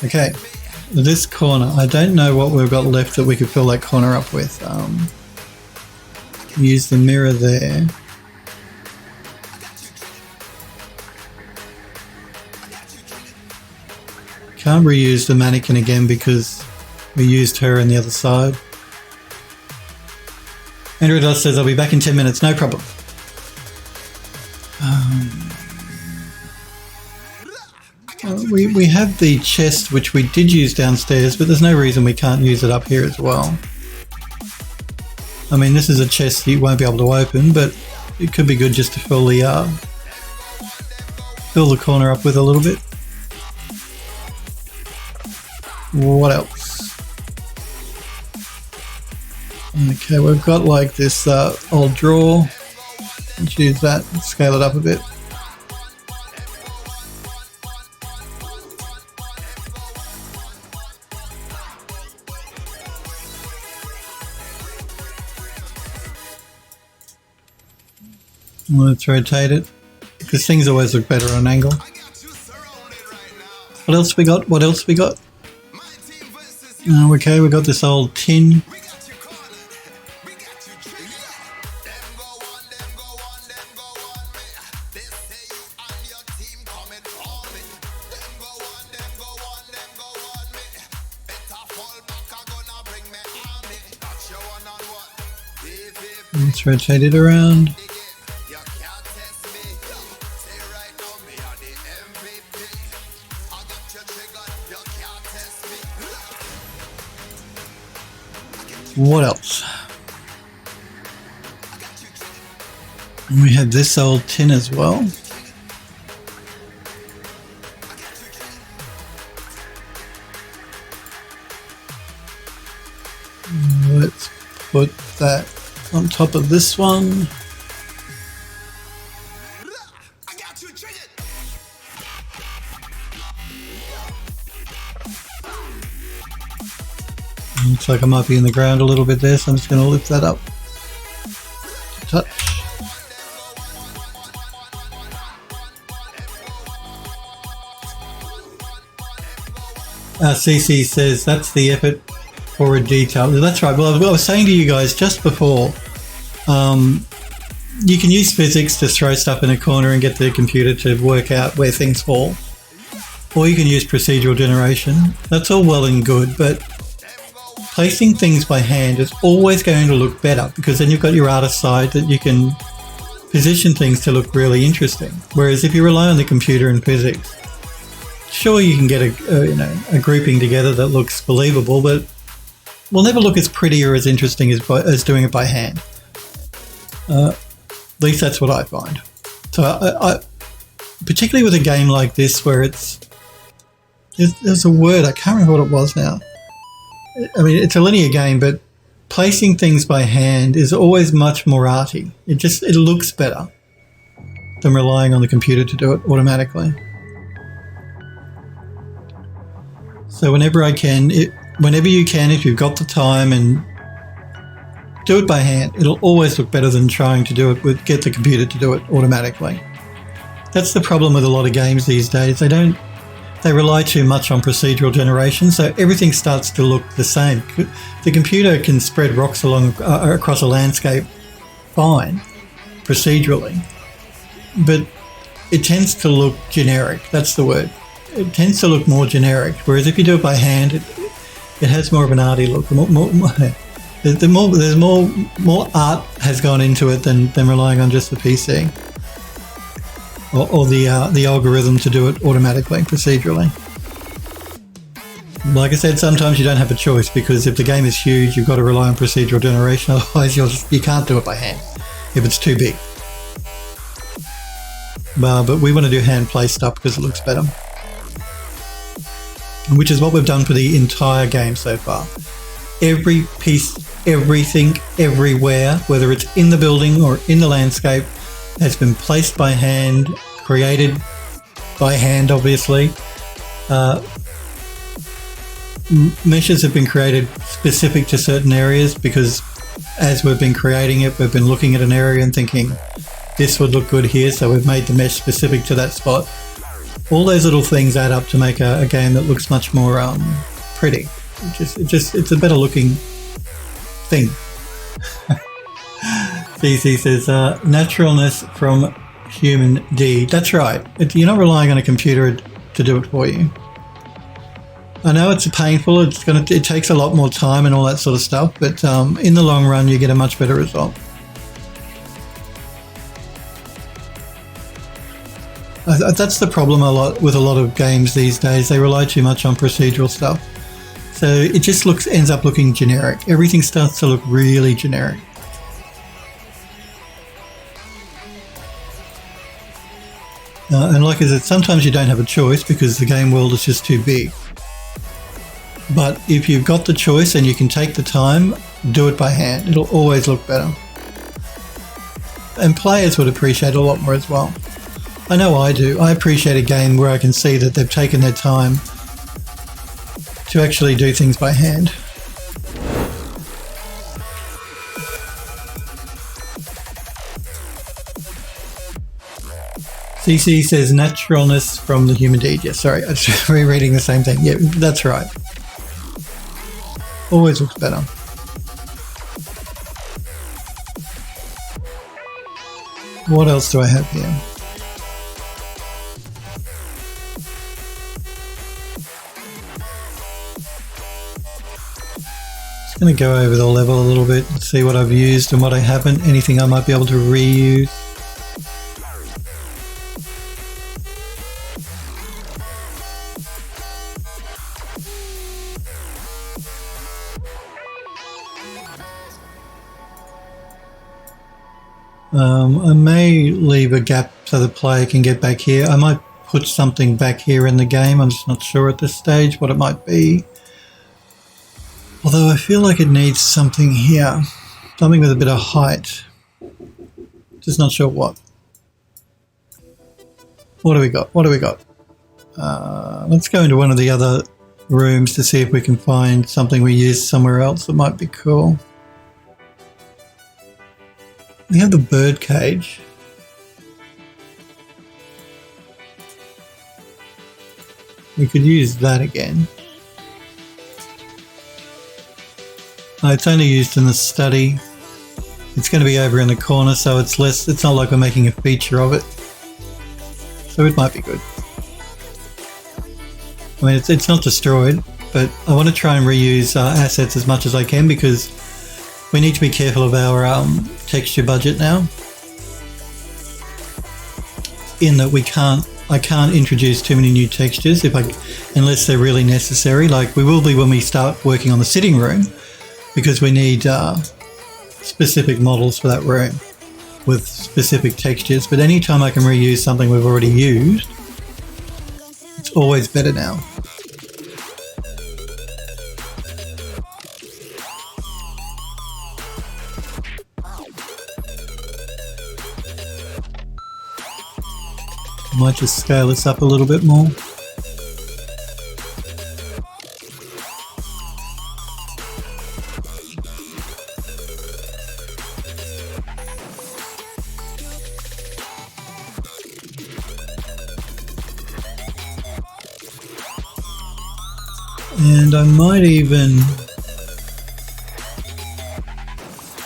Okay. This corner, I don't know what we've got left that we could fill that corner up with. Use the mirror there. Can't reuse the mannequin again because we used her on the other side. Andrew Doss says, I'll be back in 10 minutes, no problem. We have the chest which we did use downstairs, but there's no reason we can't use it up here as well. I mean, this is a chest you won't be able to open, but it could be good just to fill the corner up with a little bit. What else? Okay, we've got like this old drawer. Let's use that and scale it up a bit. Let's rotate it, because things always look better on an angle. What else we got? What else we got? Okay, we got this old tin. Let's rotate it around. What else? And we have this old tin as well. Let's put that on top of this one. Looks like I might be in the ground a little bit there, so I'm just going to lift that up. Touch. CC says that's the effort for a detail. That's right. Well, I was saying to you guys just before, you can use physics to throw stuff in a corner and get the computer to work out where things fall. Or you can use procedural generation. That's all well and good, but placing things by hand is always going to look better, because then you've got your artist side that you can position things to look really interesting. Whereas if you rely on the computer and physics, sure, you can get a grouping together that looks believable, but will never look as pretty or as interesting as doing it by hand. At least that's what I find. So I particularly with a game like this where there's a word, I can't remember what it was now. I mean, it's a linear game, but placing things by hand is always much more arty. It looks better than relying on the computer to do it automatically. So whenever you can, if you've got the time, and do it by hand, it'll always look better than trying to do it get the computer to do it automatically. That's the problem with a lot of games these days. They rely too much on procedural generation, so everything starts to look the same. The computer can spread rocks across a landscape fine, procedurally, but it tends to look generic. That's the word. It tends to look more generic, whereas if you do it by hand, it has more of an arty look. There's more art has gone into it than relying on just the PC. Or the algorithm to do it automatically, procedurally. Like I said, sometimes you don't have a choice, because if the game is huge, you've got to rely on procedural generation. Otherwise, you can't do it by hand if it's too big. But we want to do hand play stuff because it looks better, which is what we've done for the entire game so far. Every piece, everything, everywhere, whether it's in the building or in the landscape, has been placed by hand, created by hand, obviously. Meshes have been created specific to certain areas, because as we've been creating it, we've been looking at an area and thinking, this would look good here, so we've made the mesh specific to that spot. All those little things add up to make a game that looks much more pretty. It's a better looking thing. CC says, naturalness from human deed. That's right. You're not relying on a computer to do it for you. I know it's painful. It takes a lot more time and all that sort of stuff, but in the long run, you get a much better result. That's the problem with a lot of games these days. They rely too much on procedural stuff. So it just ends up looking generic. Everything starts to look really generic. And like I said, sometimes you don't have a choice because the game world is just too big. But if you've got the choice and you can take the time, do it by hand. It'll always look better. And players would appreciate it a lot more as well. I know I do. I appreciate a game where I can see that they've taken their time to actually do things by hand. CC says naturalness from the human deed. Yeah, sorry, I was just rereading the same thing. Yeah, that's right. Always looks better. What else do I have here? Just going to go over the level a little bit and see what I've used and what I haven't, anything I might be able to reuse. I may leave a gap so the player can get back here. I might put something back here in the game. I'm just not sure at this stage what it might be. Although I feel like it needs something here. Something with a bit of height. Just not sure what. What do we got? What do we got? Let's go into one of the other rooms to see if we can find something we use somewhere else that might be cool. We have the bird cage. We could use that again. No, it's only used in the study. It's going to be over in the corner, so it's less. It's not like we're making a feature of it. So it might be good. I mean, it's not destroyed, but I want to try and reuse assets as much as I can because we need to be careful of our texture budget now. In that I can't introduce too many new textures unless they're really necessary. Like we will be when we start working on the sitting room, because we need specific models for that room with specific textures. But anytime I can reuse something we've already used, it's always better now. I might just scale this up a little bit more. And I might even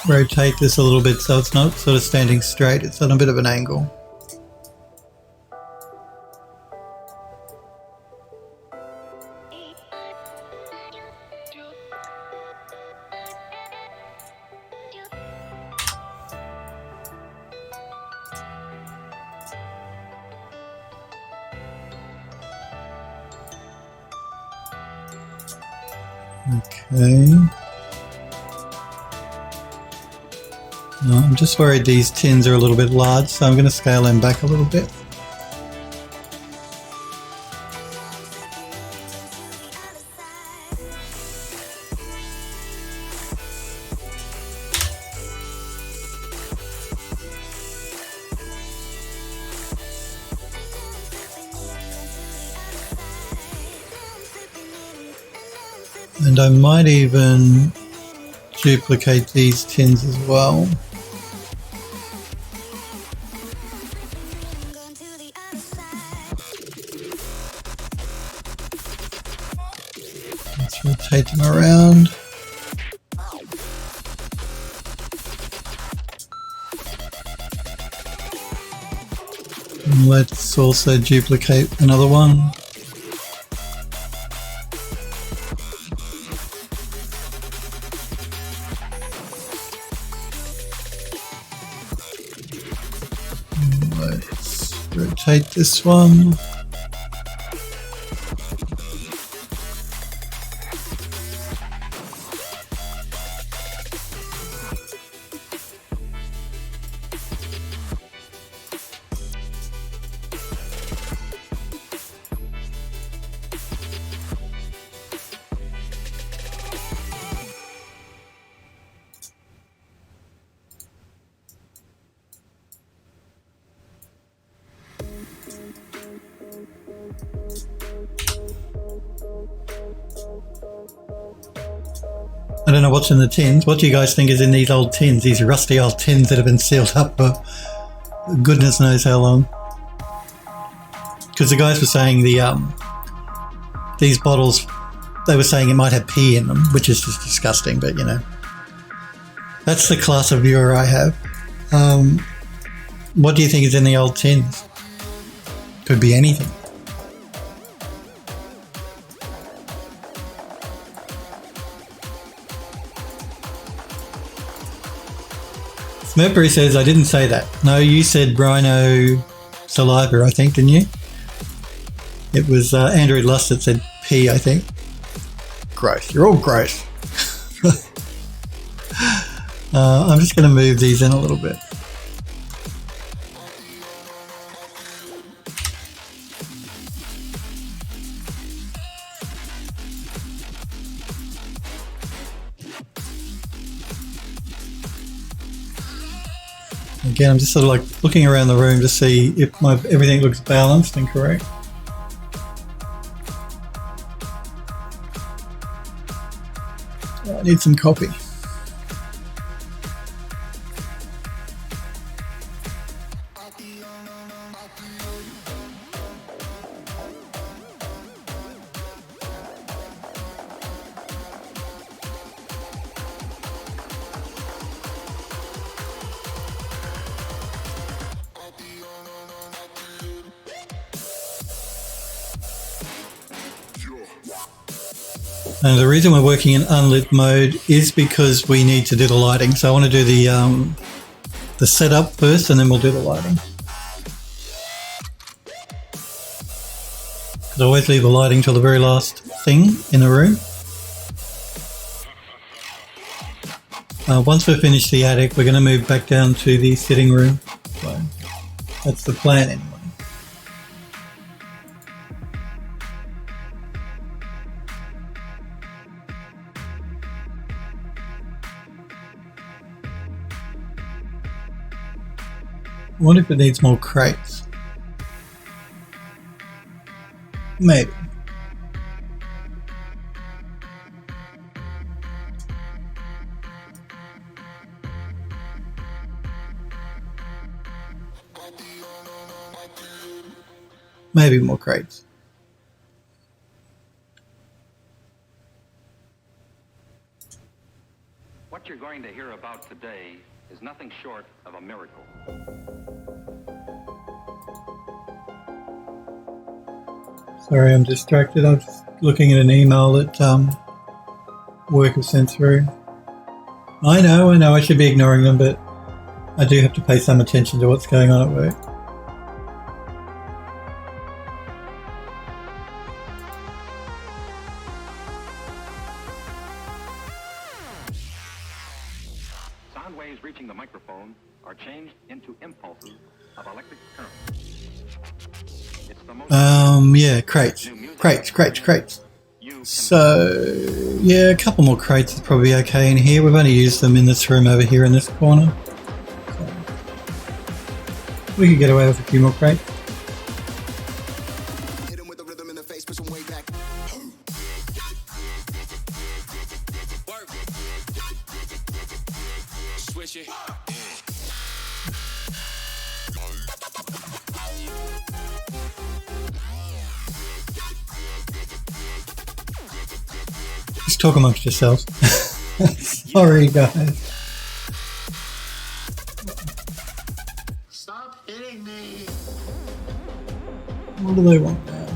rotate this a little bit so it's not sort of standing straight, it's on a bit of an angle. Okay. No, I'm just worried these tins are a little bit large, so I'm going to scale them back a little bit. And I might even duplicate these tins as well. Let's rotate them around. And let's also duplicate another one. Rotate this one. I don't know what's in the tins. What do you guys think is in these old tins? These rusty old tins that have been sealed up for goodness knows how long. because the guys were saying these bottles, they were saying it might have pee in them, which is just disgusting, but you know, that's the class of viewer I have. What do you think is in the old tins? Could be anything. Mercury says, I didn't say that. No, you said rhino saliva, I think, didn't you? It was Android Lust that said pee, I think. Gross. You're all gross. I'm just going to move these in a little bit. Again, I'm just sort of like looking around the room to see if everything looks balanced and correct. I need some coffee. And the reason we're working in unlit mode is because we need to do the lighting. So I want to do the setup first, and then we'll do the lighting. Because I always leave the lighting till the very last thing in the room. Once we've finished the attic, we're going to move back down to the sitting room. So that's the plan anyway. I wonder if it needs more crates. Maybe. Maybe more crates. What you're going to hear about today is nothing short of a miracle. Sorry, I'm distracted. I'm just looking at an email that work has sent through. I know, I should be ignoring them, but I do have to pay some attention to what's going on at work. Sound waves reaching the microphone are changed into impulses of electric current. It's the most yeah, crates. So, yeah, a couple more crates is probably okay in here. We've only used them in this room over here in this corner. So we could get away with a few more crates. Hit him with a rhythm in the face, push him way back. Work. Switch it. Just talk amongst yourselves. Sorry, guys. Stop hitting me. What do they want now?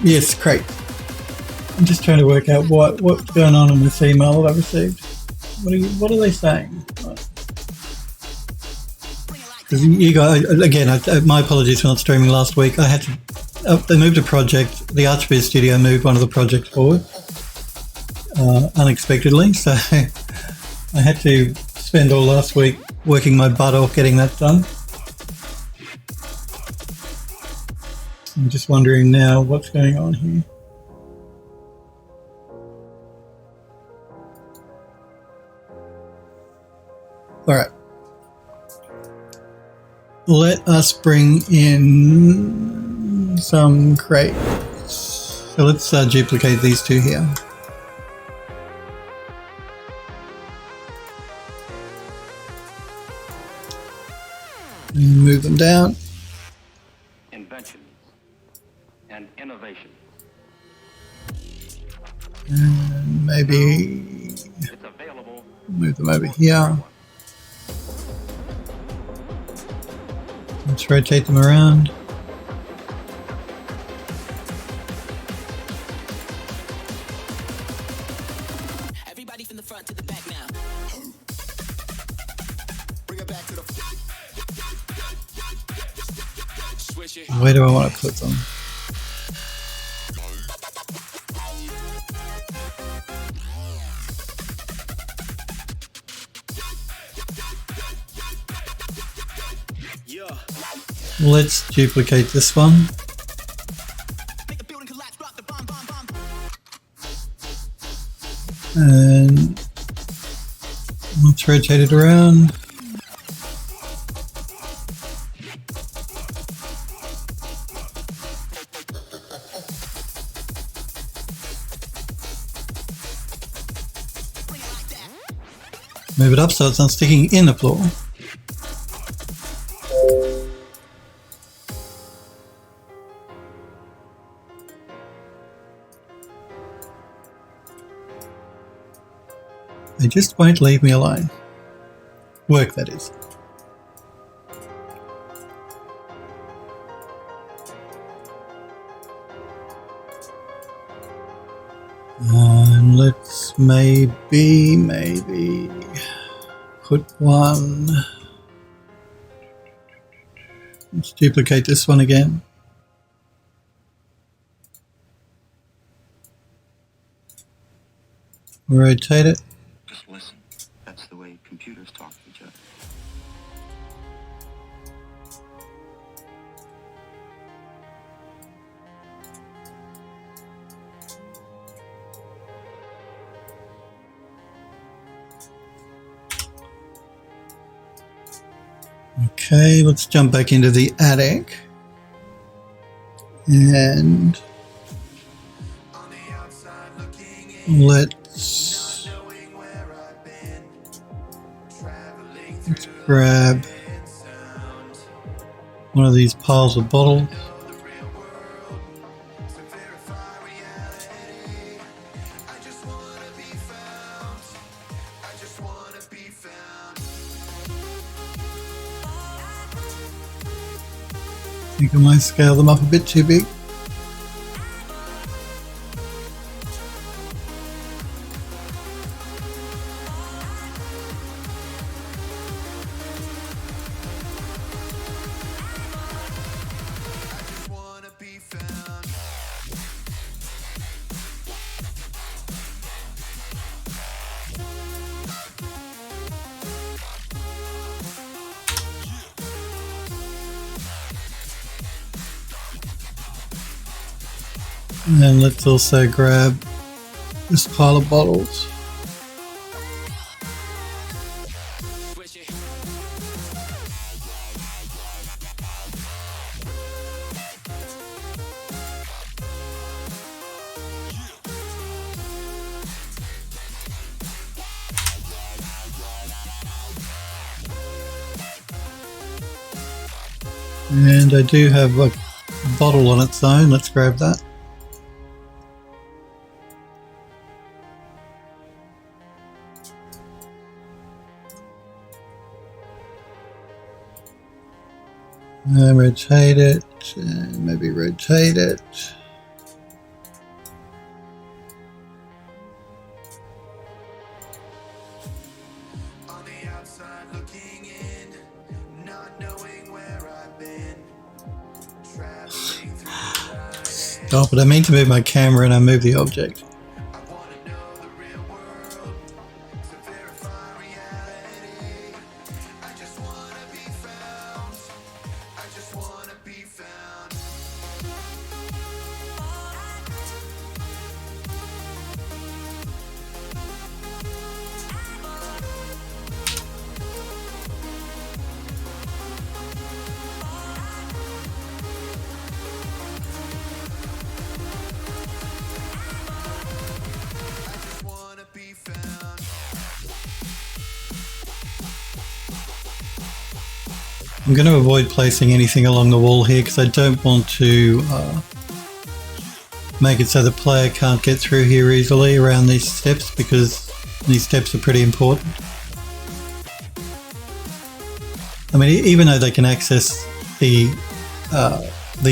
Yes, crate. I'm just trying to work out what's going on in this email that I received. What are they saying? Because you guys, again, my apologies for not streaming last week. I had to. They moved a project. The Archviz studio moved one of the projects forward unexpectedly, so I had to spend all last week working my butt off getting that done. I'm just wondering now what's going on here. All right. Let us bring in some crates. So let's duplicate these two here. And move them down. Inventions and innovation. And maybe It's available. move them over here. Let's rotate them around. Everybody from the front to the back now. Bring it back to the Switch it. Where do I want to put them? Yeah. Let's duplicate this one. make the building collapse, drop the bomb, bomb, bomb. And let's rotate it around. Move it up so it's not sticking in the floor. They just won't leave me alone. Work, that is. And let's maybe put one. Let's duplicate this one again. Rotate it. Just listen. That's the way computers talk to each other. Okay, let's jump back into the attic. And let's grab one of these piles of bottles. I think I might scale them up a bit too big. And let's also grab this pile of bottles. Switch it. And I do have a bottle on its own. Let's grab that. And rotate it, and maybe rotate it. On the outside looking in, not knowing where I've been. Traveling through the Stop it, I mean to move my camera and I move the object. I wanna know the real world to verify reality. I just wanna be found. I just wanna be found. I'm going to avoid placing anything along the wall here because I don't want to make it so the player can't get through here easily around these steps, because these steps are pretty important. I mean, even though they can access the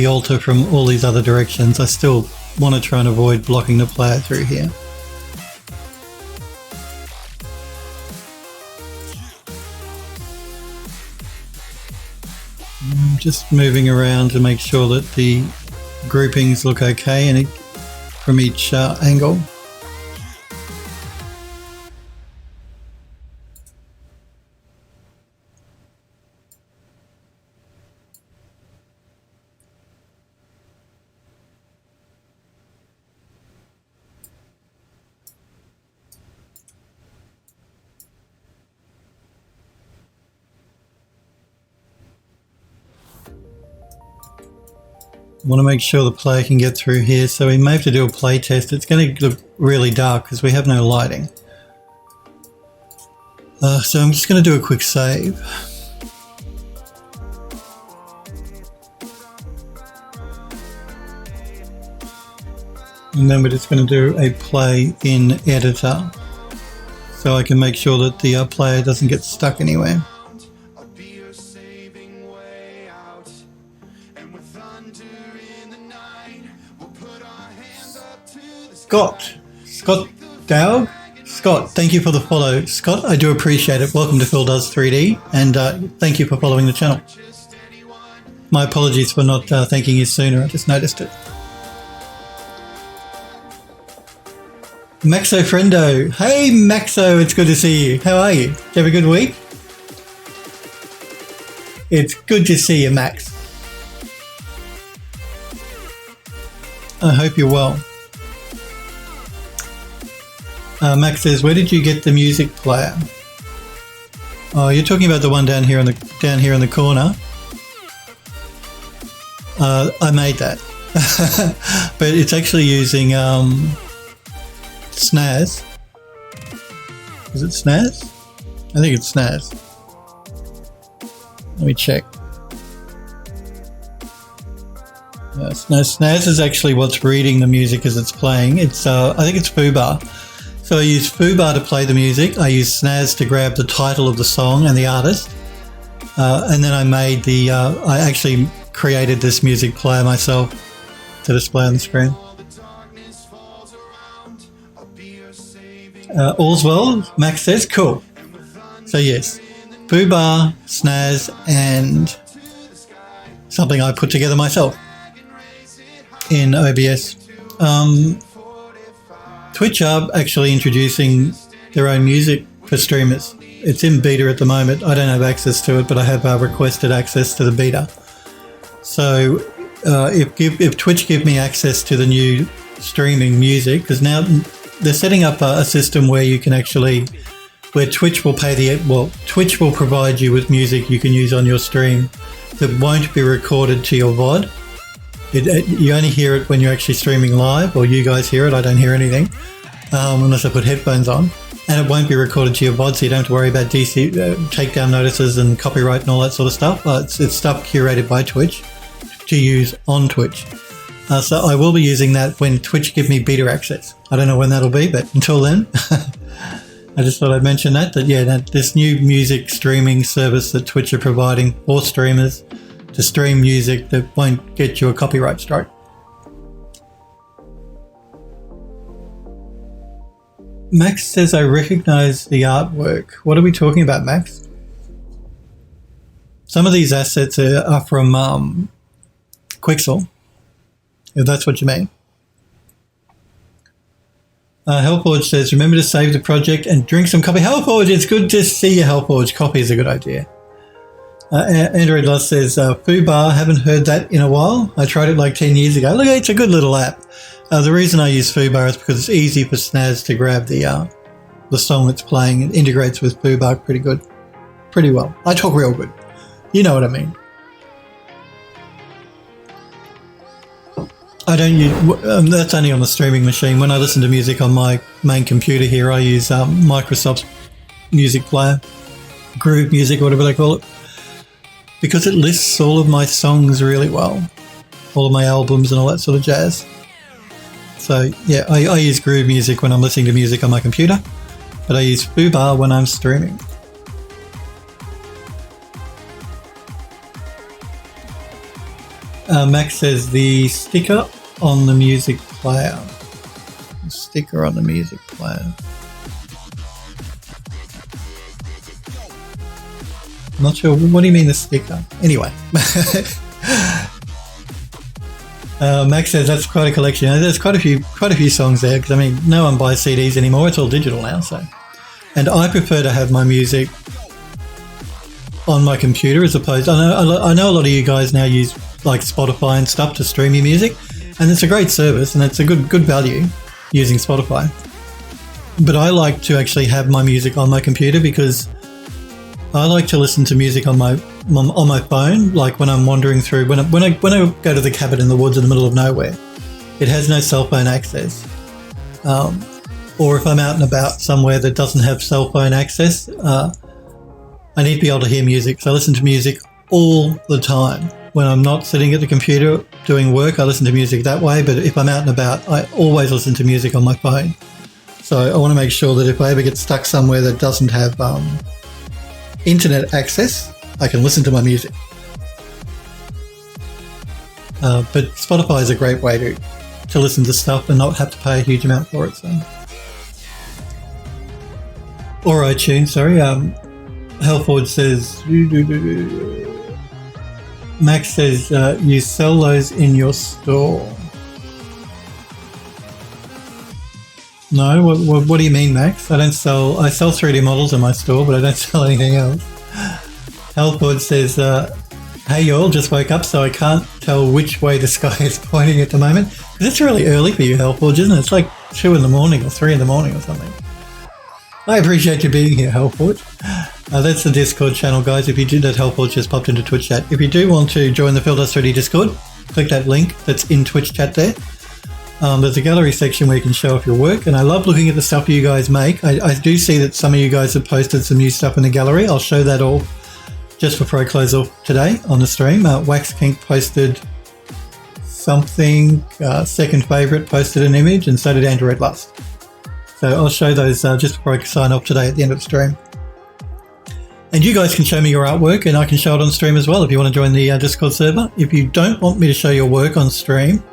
altar from all these other directions, I still want to try and avoid blocking the player through here. Just moving around to make sure that the groupings look okay and from each angle. I want to make sure the player can get through here, so we may have to do a play test. It's going to look really dark because we have no lighting. So I'm just going to do a quick save. And then we're just going to do a play in editor, so I can make sure that the player doesn't get stuck anywhere. Scott Dowd. Scott, thank you for the follow. Scott, I do appreciate it. Welcome to Phil Does 3D, and thank you for following the channel. My apologies for not thanking you sooner. I just noticed it. Maxo Friendo. Hey Maxo, it's good to see you. How are you? Did you have a good week? It's good to see you, Max. I hope you're well. Max says, "Where did you get the music player?" Oh, you're talking about the one down here in the corner. I made that, but it's actually using Snaz. Is it Snaz? I think it's Snaz. Let me check. No, Snaz is actually what's reading the music as it's playing. It's I think it's Foobar. So I use Foobar to play the music. I use Snaz to grab the title of the song and the artist. And then I actually created this music player myself to display on the screen. All's well, Max says. Cool. So yes, Foobar, Snaz, and something I put together myself in OBS. Twitch are actually introducing their own music for streamers. It's in beta at the moment. I don't have access to it, but I have requested access to the beta. So if Twitch give me access to the new streaming music, because now they're setting up a system where you can actually, where Twitch will Twitch will provide you with music you can use on your stream that won't be recorded to your VOD. You only hear it when you're actually streaming live, or you guys hear it. I don't hear anything unless I put headphones on, and it won't be recorded to your VOD, so you don't have to worry about DC takedown notices and copyright and all that sort of stuff. It's stuff curated by Twitch to use on Twitch. So I will be using that when Twitch give me beta access. I don't know when that'll be, but until then, I just thought I'd mention that this new music streaming service that Twitch are providing for streamers to stream music that won't get you a copyright strike. Max says, "I recognize the artwork." What are we talking about, Max? Some of these assets are from Quixel, if that's what you mean. Hellforge says, "Remember to save the project and drink some coffee." Hellforge, it's good to see you, Hellforge. Coffee is a good idea. Android Lost says, "Foobar, haven't heard that in a while. I tried it like 10 years ago." Look, it's a good little app. The reason I use Foobar is because it's easy for Snaz to grab the song that's playing. It integrates with Foobar pretty well. I talk real good. You know what I mean. I don't use, that's only on the streaming machine. When I listen to music on my main computer here, I use Microsoft's music player, Groove Music, whatever they call it. because it lists all of my songs really well, all of my albums and all that sort of jazz. So yeah, I use Groove Music when I'm listening to music on my computer, but I use Foobar when I'm streaming. Max says the sticker on the music player. The sticker on the music player. I'm not sure. What do you mean the sticker? Anyway. Max says that's quite a collection. There's quite a few songs there, because I mean, no one buys CDs anymore. It's all digital now. So, and I prefer to have my music on my computer as opposed. I know a lot of you guys now use like Spotify and stuff to stream your music, and it's a great service and it's a good value using Spotify. But I like to actually have my music on my computer because I like to listen to music on my phone, like when I'm wandering through. When I go to the cabin in the woods in the middle of nowhere, it has no cell phone access. Or if I'm out and about somewhere that doesn't have cell phone access, I need to be able to hear music. So I listen to music all the time. When I'm not sitting at the computer doing work, I listen to music that way. But if I'm out and about, I always listen to music on my phone. So I want to make sure that if I ever get stuck somewhere that doesn't have internet access, I can listen to my music. But Spotify is a great way to listen to stuff and not have to pay a huge amount for it. So. Or iTunes, sorry. Hellford says, Max says, you sell those in your store. No, what do you mean, Max? I sell 3D models in my store, but I don't sell anything else. Hellford says, hey y'all, just woke up, so I can't tell which way the sky is pointing at the moment. Because it's really early for you, Hellforge, isn't it? It's like 2 in the morning or 3 in the morning or something. I appreciate you being here, Hellforge. That's the Discord channel, guys. If you did that, Hellforge just popped into Twitch chat. If you do want to join the Phil Does 3D Discord, click that link that's in Twitch chat there. There's a gallery section where you can show off your work, and I love looking at the stuff you guys make. I do see that some of you guys have posted some new stuff in the gallery. I'll show that all just before I close off today on the stream. Wax Kink posted something, Second Favourite posted an image, and so did Android Lust. So I'll show those just before I sign off today at the end of the stream. And you guys can show me your artwork, and I can show it on stream as well if you want to join the Discord server. If you don't want me to show your work on stream,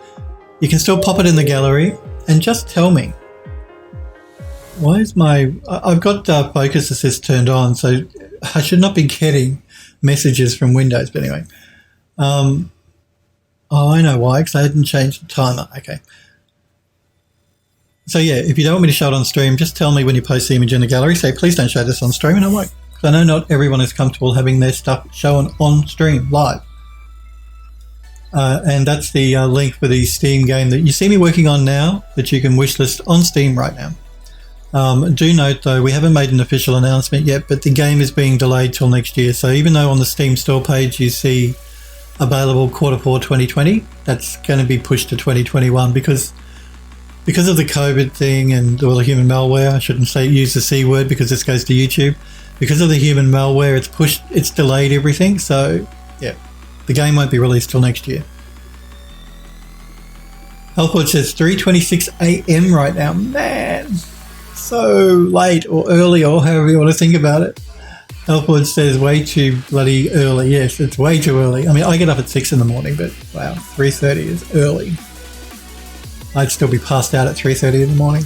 you can still pop it in the gallery and just tell me. Why is I've got focus assist turned on, so I should not be getting messages from Windows, but anyway. Oh, I know why, because I hadn't changed the timer. Okay. So yeah, if you don't want me to show it on stream, just tell me when you post the image in the gallery. Say, please don't show this on stream, and I won't. Because I know not everyone is comfortable having their stuff shown on stream live. And that's the link for the Steam game that you see me working on now, that you can wishlist on Steam right now. Do note though, we haven't made an official announcement yet, but the game is being delayed till next year. So even though on the Steam store page you see available Q4 2020, that's going to be pushed to 2021 because of the COVID thing and all the human malware. I shouldn't use the C word because this goes to YouTube. Because of the human malware, it's delayed everything. So yeah, the game won't be released till next year. Hellford says 3:26 a.m. right now. Man, so late or early or however you want to think about it. Hellford says way too bloody early. Yes, it's way too early. I mean, I get up at 6 in the morning, but wow, 3:30 is early. I'd still be passed out at 3:30 in the morning.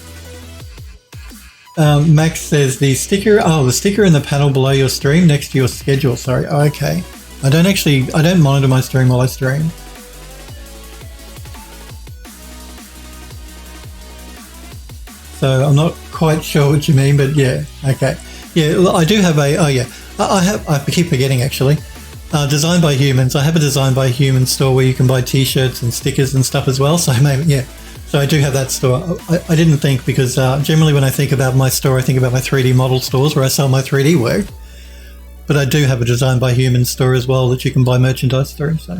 Max says the sticker in the panel below your stream next to your schedule. Sorry. Oh, okay. I don't monitor my stream while I stream. So I'm not quite sure what you mean, but yeah. Okay. Yeah, I do have I keep forgetting actually. Designed by Humans. I have a Designed by Humans store where you can buy t-shirts and stickers and stuff as well. So maybe, yeah. So I do have that store. I didn't think because generally when I think about my store, I think about my 3D model stores where I sell my 3D work. But I do have a Designed by Humans store as well that you can buy merchandise through. So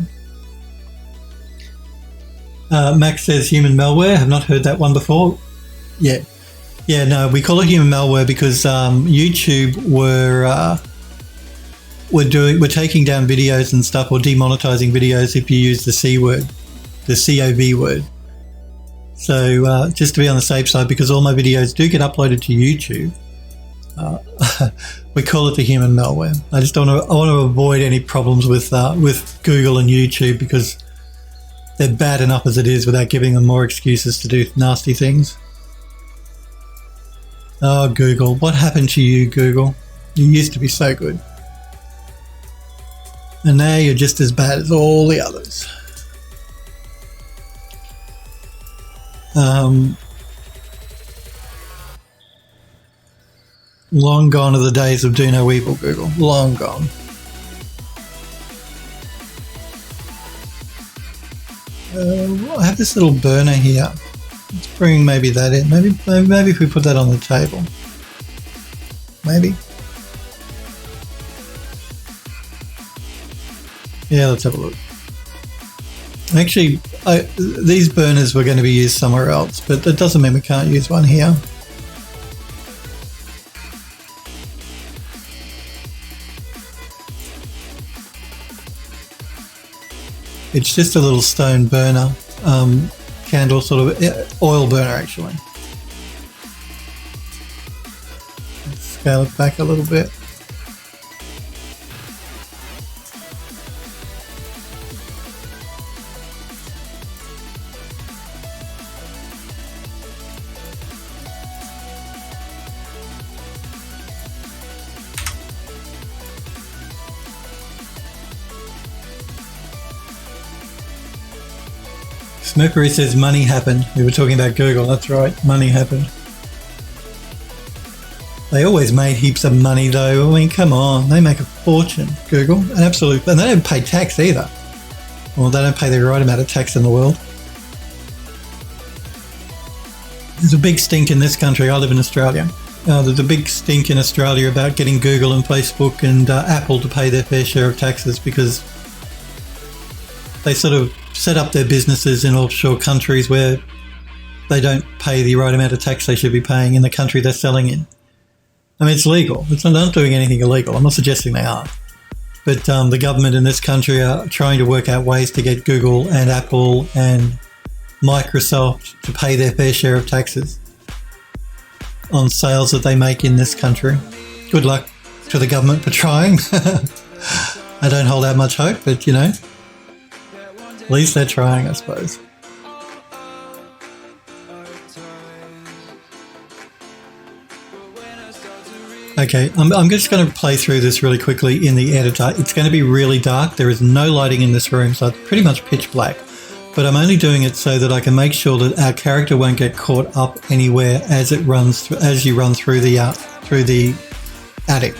Max says human malware. Have not heard that one before. Yeah. Yeah, no, we call it human malware because YouTube were we're taking down videos and stuff, or demonetizing videos if you use the C word, the COV word. So just to be on the safe side, because all my videos do get uploaded to YouTube, we call it the human malware. I want to avoid any problems with Google and YouTube, because they're bad enough as it is without giving them more excuses to do nasty things. Oh, Google, what happened to you, Google? You used to be so good. And now you're just as bad as all the others. Long gone are the days of do no evil, Google. Long gone. I have this little burner here. Let's bring maybe that in. Maybe if we put that on the table. Maybe. Yeah, let's have a look. Actually, these burners were going to be used somewhere else, but that doesn't mean we can't use one here. It's just a little stone burner, candle, sort of oil burner actually. Let's scale it back a little bit. Mercury says money happened. We were talking about Google, that's right, money happened. They always made heaps of money though. I mean, come on, they make a fortune, Google, an absolute, and they don't pay tax either. Well, they don't pay the right amount of tax in the world. There's a big stink in this country. I live in Australia. There's a big stink in Australia about getting Google and Facebook and Apple to pay their fair share of taxes, because they sort of set up their businesses in offshore countries where they don't pay the right amount of tax they should be paying in the country they're selling in. I mean, it's legal. They're not doing anything illegal. I'm not suggesting they are. But the government in this country are trying to work out ways to get Google and Apple and Microsoft to pay their fair share of taxes on sales that they make in this country. Good luck to the government for trying. I don't hold out much hope, but you know, at least they're trying, I suppose. Okay, I'm just going to play through this really quickly in the editor. It's going to be really dark. There is no lighting in this room, so it's pretty much pitch black. But I'm only doing it so that I can make sure that our character won't get caught up anywhere as it runs as you run through the attic.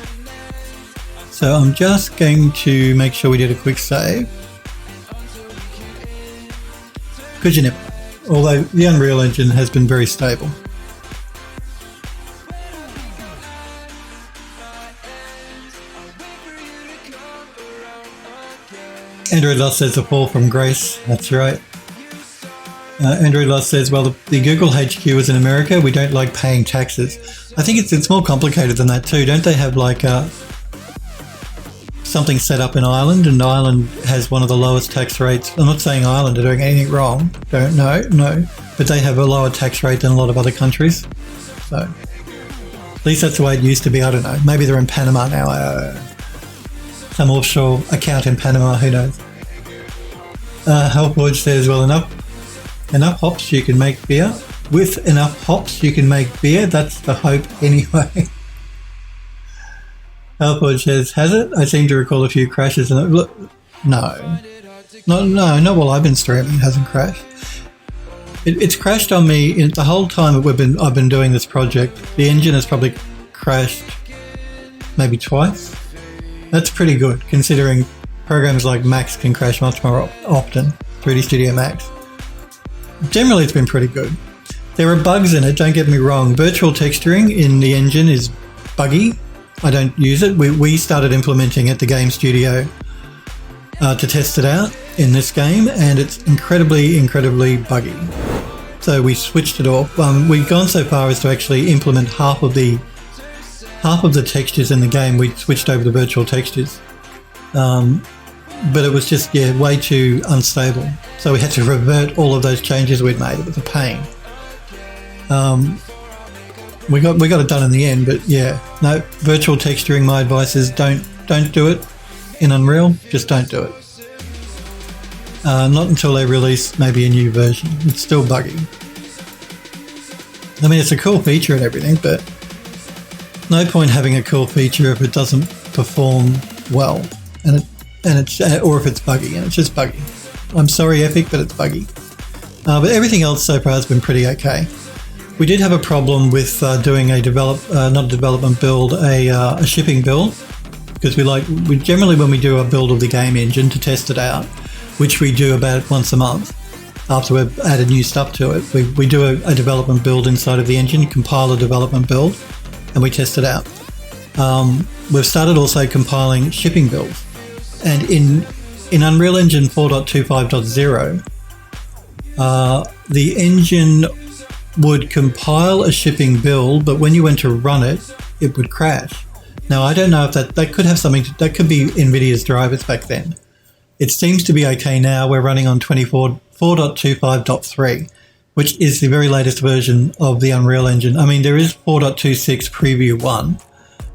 So I'm just going to make sure we did a quick save. Because you never know. Although the Unreal Engine has been very stable. Android Lost says a fall from grace. That's right. Android Lost says, well, the Google HQ is in America. We don't like paying taxes. I think it's more complicated than that too. Don't they have like something set up in Ireland, and Ireland has one of the lowest tax rates. I'm not saying Ireland are doing anything wrong. No. But they have a lower tax rate than a lot of other countries. So at least that's the way it used to be. I don't know. Maybe they're in Panama now. Some offshore account in Panama, who knows. Helpwood says, well, enough hops you can make beer. With enough hops you can make beer. That's the hope anyway. Helpwood says, has it? I seem to recall a few crashes. And look, no, not while I've been streaming. It hasn't crashed. It's crashed on me the whole time I've been doing this project. The engine has probably crashed maybe twice. That's pretty good, considering programs like Max can crash much more often, 3D Studio Max. Generally, it's been pretty good. There are bugs in it, don't get me wrong. Virtual texturing in the engine is buggy. I don't use it. We started implementing it, the game studio, to test it out in this game, and it's incredibly buggy. So we switched it off. We've gone so far as to actually implement half of the textures in the game. We switched over to virtual textures. but it was just, way too unstable. So we had to revert all of those changes we'd made. It was a pain. We got it done in the end, but no, virtual texturing, my advice is don't do it in Unreal. Just don't do it. Not until they release maybe a new version. It's still buggy. I mean, it's a cool feature and everything, but no point having a cool feature if it doesn't perform well, or if it's buggy, and it's just buggy. I'm sorry, Epic, but it's buggy. But everything else so far has been pretty okay. We did have a problem with doing a development build, a shipping build, because we generally, when we do a build of the game engine to test it out, which we do about once a month after we've added new stuff to it, we do a development build inside of the engine, compile a development build, and we test it out. We've started also compiling shipping builds, and in Unreal Engine 4.25.0, the engine would compile a shipping build, but when you went to run it, it would crash. Now, I don't know if that could have something that could be NVIDIA's drivers back then. It seems to be okay now. We're running on 4.25.3, which is the very latest version of the Unreal Engine. I mean, there is 4.26 Preview 1,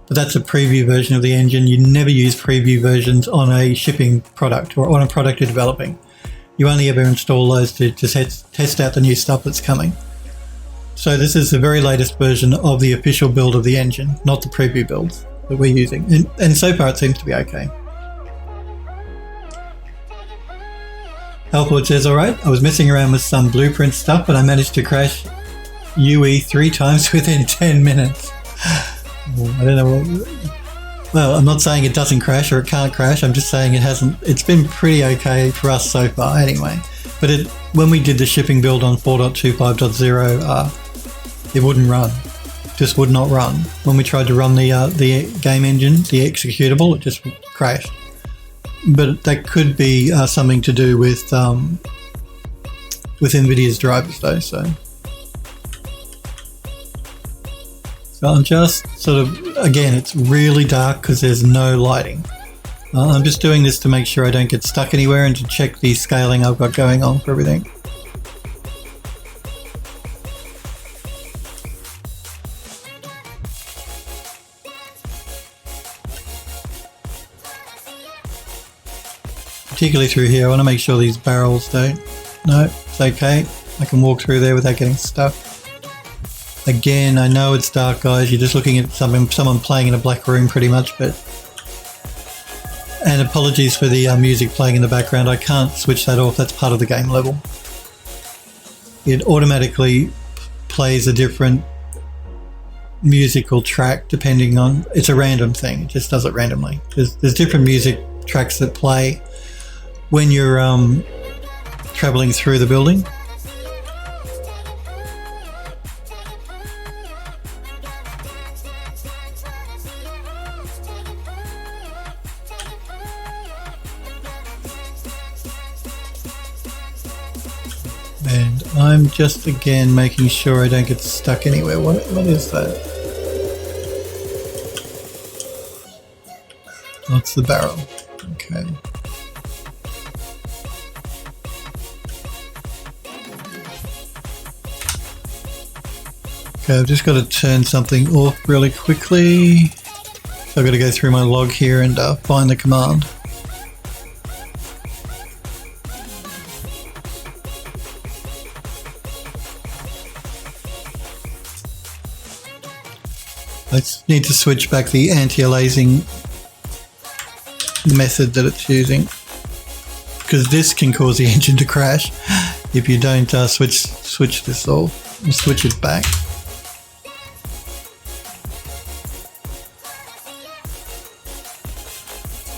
but that's a preview version of the engine. You never use preview versions on a shipping product or on a product you're developing. You only ever install those to test out the new stuff that's coming. So this is the very latest version of the official build of the engine, not the preview builds that we're using. And so far it seems to be okay. Healthwood says, alright, I was messing around with some blueprint stuff, but I managed to crash UE 3 times within 10 minutes. I don't know. Well, I'm not saying it doesn't crash or it can't crash. I'm just saying it's been pretty okay for us so far anyway. But when we did the shipping build on 4.25.0, it wouldn't run. Just would not run. When we tried to run the game engine, the executable, it just crashed. But that could be something to do with NVIDIA's drivers though, so I'm just sort of, again, it's really dark because there's no lighting. I'm just doing this to make sure I don't get stuck anywhere and to check the scaling I've got going on for everything. Particularly through here, I want to make sure these barrels don't. No, it's okay. I can walk through there without getting stuck. Again, I know it's dark, guys. You're just looking at someone playing in a black room pretty much, but... And apologies for the music playing in the background. I can't switch that off. That's part of the game level. It automatically plays a different musical track depending on... It's a random thing. It just does it randomly. There's different music tracks that play when you're traveling through the building. And I'm just again making sure I don't get stuck anywhere. What is that? That's the barrel. Okay. Okay, I've just got to turn something off really quickly. So I've got to go through my log here and find the command. I need to switch back the anti-aliasing method that it's using, because this can cause the engine to crash if you don't switch this off and switch it back.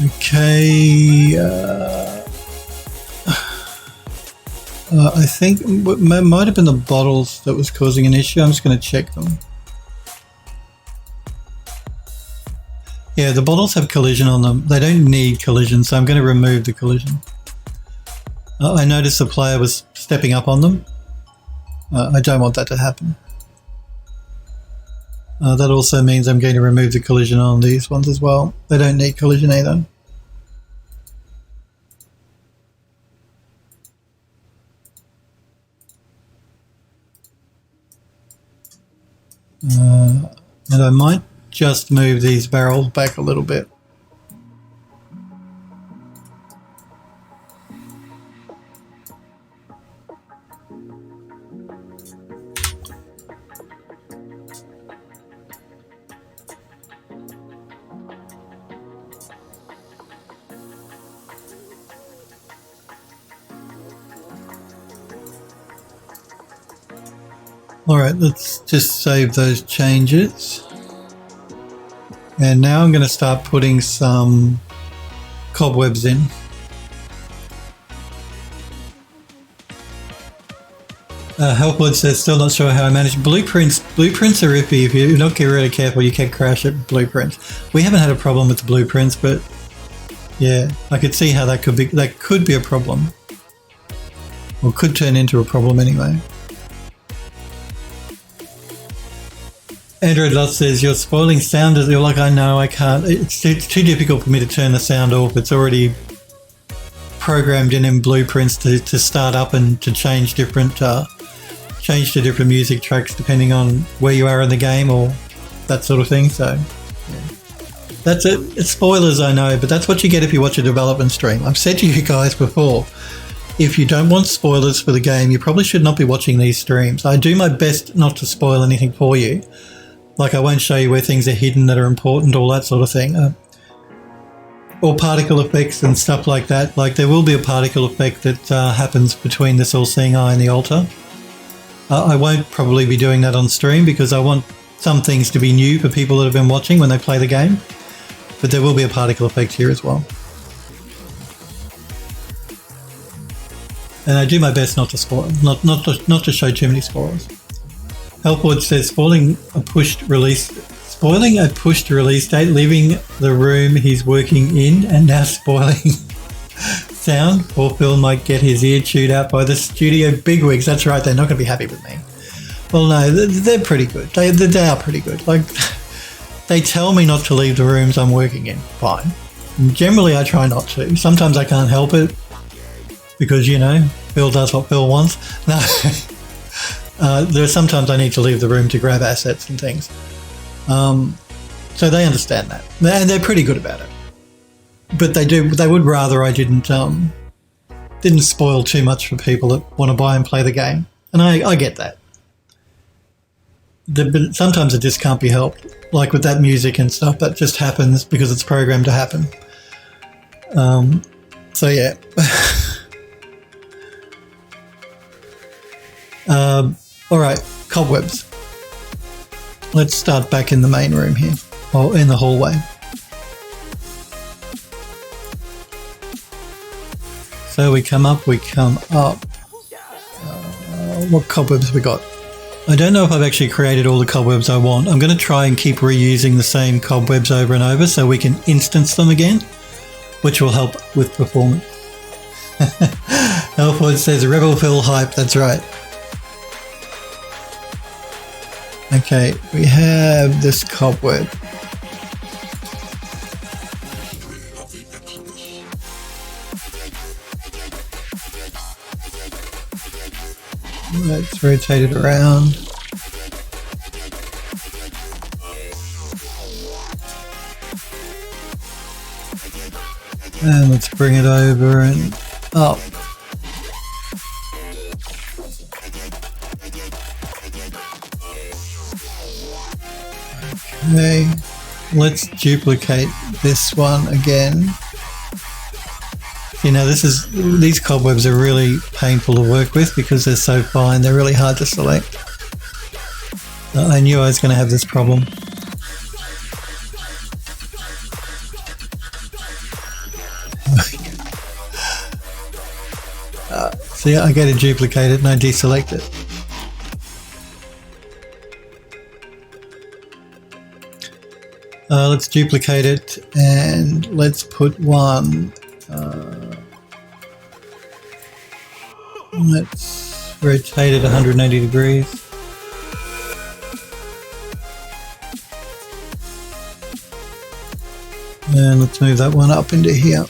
Okay, I think it might have been the bottles that was causing an issue. I'm just going to check them. Yeah, the bottles have collision on them. They don't need collision, so I'm going to remove the collision. I noticed the player was stepping up on them. I don't want that to happen. That also means I'm going to remove the collision on these ones as well. They don't need collision either. And I might just move these barrels back a little bit. Alright, let's just save those changes. And now I'm going to start putting some cobwebs in. Helpwood says, still not sure how I managed blueprints. Blueprints are iffy. If you're not really careful, you can crash at blueprints. We haven't had a problem with the blueprints, but yeah, I could see how that could be a problem. Or could turn into a problem anyway. Android Lot says, you're spoiling sound. You're like, I know, I can't. It's too difficult for me to turn the sound off. It's already programmed in blueprints to start up and to change to different music tracks depending on where you are in the game or that sort of thing. So yeah. That's it. It's spoilers, I know, but that's what you get if you watch a development stream. I've said to you guys before, if you don't want spoilers for the game, you probably should not be watching these streams. I do my best not to spoil anything for you. Like, I won't show you where things are hidden that are important, all that sort of thing. Or particle effects and stuff like that. Like, there will be a particle effect that happens between this all-seeing eye and the altar. I won't probably be doing that on stream because I want some things to be new for people that have been watching when they play the game. But there will be a particle effect here as well. And I do my best not to spoil, not to show too many spoilers. Helpwood says, spoiling a pushed release date, leaving the room he's working in, and now spoiling sound. Poor Phil might get his ear chewed out by the studio bigwigs. That's right, they're not going to be happy with me. Well, no, they're pretty good. They are pretty good. Like, they tell me not to leave the rooms I'm working in. Fine. And generally, I try not to. Sometimes I can't help it because, you know, Phil does what Phil wants. No. There are sometimes I need to leave the room to grab assets and things. So they understand that. And they're pretty good about it. But they would rather I didn't spoil too much for people that want to buy and play the game. And I get that. But sometimes it just can't be helped. Like with that music and stuff, that just happens because it's programmed to happen. So yeah. All right, cobwebs. Let's start back in the main room here, or in the hallway. So we come up. What cobwebs we got? I don't know if I've actually created all the cobwebs I want. I'm going to try and keep reusing the same cobwebs over and over so we can instance them again, which will help with performance. Elfwood says, Rebel Phil hype, that's right. Okay, we have this cobweb. Let's rotate it around. And let's bring it over and up. Okay, let's duplicate this one again. You know, these cobwebs are really painful to work with because they're so fine. They're really hard to select. I knew I was going to have this problem. See, I go to duplicate it and I deselect it. Let's duplicate it and let's put one. Let's rotate it 180 degrees. And let's move that one up into here.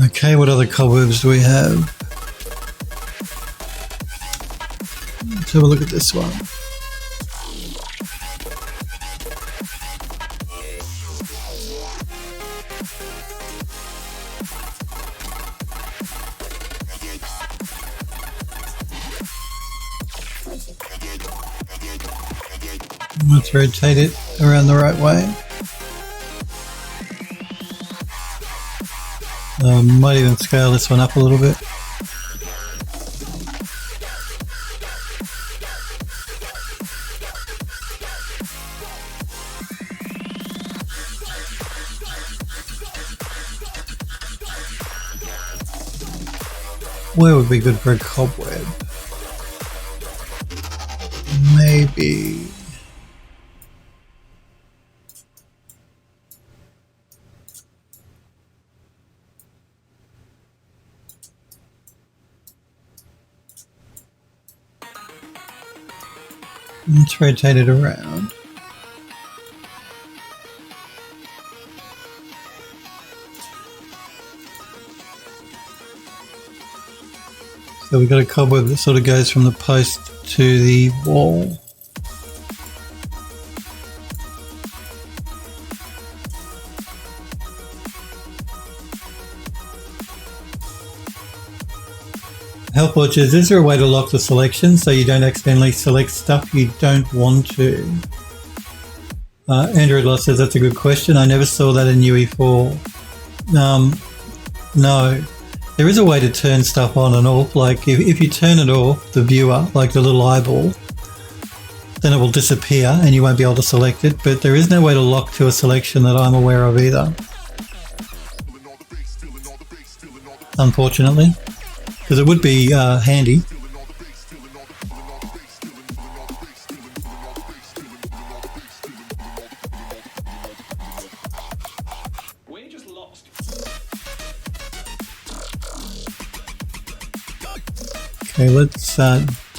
Okay, what other cobwebs do we have? Let's have a look at this one. Let's rotate it around the right way. Might even scale this one up a little bit. Where would be good for a cobweb? Maybe. Let's rotate it around. So we've got a cobweb that sort of goes from the post to the wall. Help watchers, is there a way to lock the selection so you don't accidentally select stuff you don't want to? Android Lost says that's a good question. I never saw that in UE4. No. There is a way to turn stuff on and off. Like if you turn it off, the viewer, like the little eyeball, then it will disappear and you won't be able to select it. But there is no way to lock to a selection that I'm aware of either. Unfortunately. Because it would be handy. We're just lost. Okay, let's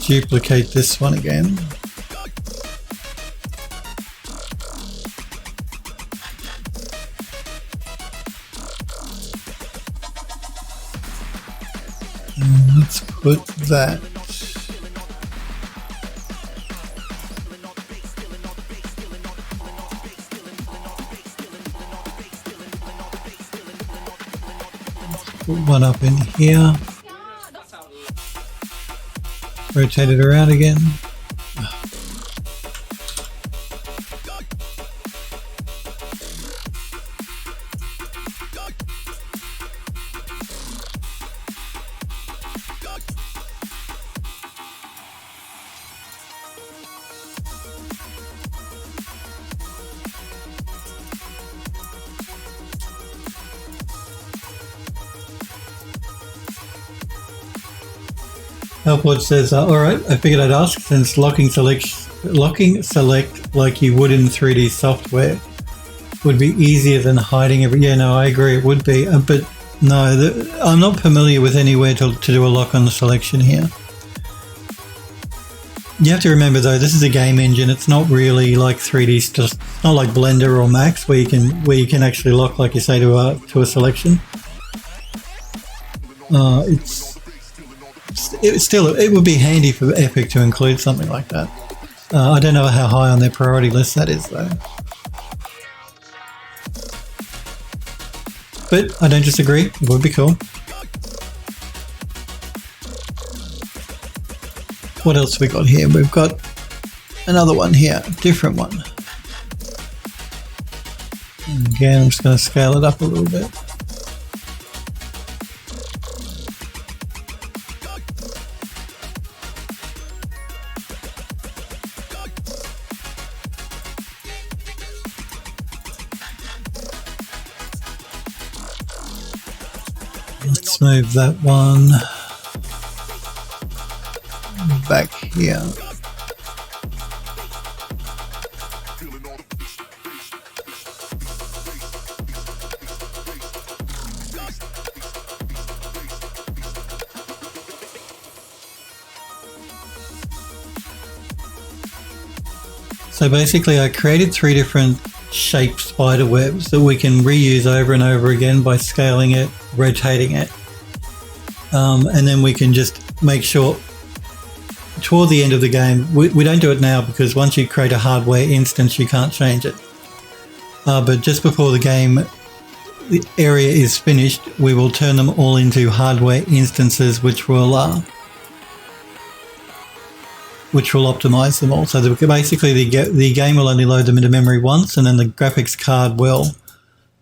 duplicate this one again. Let's put that. Put one up in here. Rotate it around again. Helpwatch says, alright, I figured I'd ask, since locking select like you would in 3D software would be easier than hiding every... Yeah, no, I agree, it would be. But no, I'm not familiar with anywhere to do a lock on the selection here. You have to remember though, this is a game engine. It's not really like 3D, just not like Blender or Max where you can actually lock, like you say, to a selection. It would be handy for Epic to include something like that. I don't know how high on their priority list that is though. But I don't disagree, it would be cool. What else we got here? We've got another one here, different one. Again, I'm just going to scale it up a little bit. Let's move that one back here. So basically I created 3 different shape spider webs that we can reuse over and over again by scaling it rotating it. And then we can just make sure toward the end of the game, we don't do it now because once you create a hardware instance, you can't change it. But just before the game the area is finished, we will turn them all into hardware instances, which will optimize them all. So basically the game will only load them into memory once, and then the graphics card will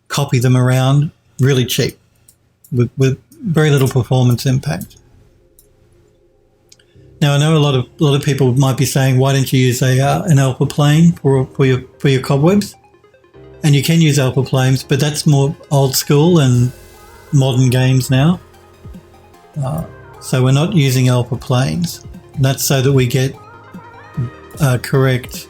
copy them around really cheap with very little performance impact. Now I know a lot of people might be saying, why don't you use an alpha plane for your cobwebs? And you can use alpha planes, but that's more old school and modern games now. So we're not using alpha planes. And that's so that we get correct.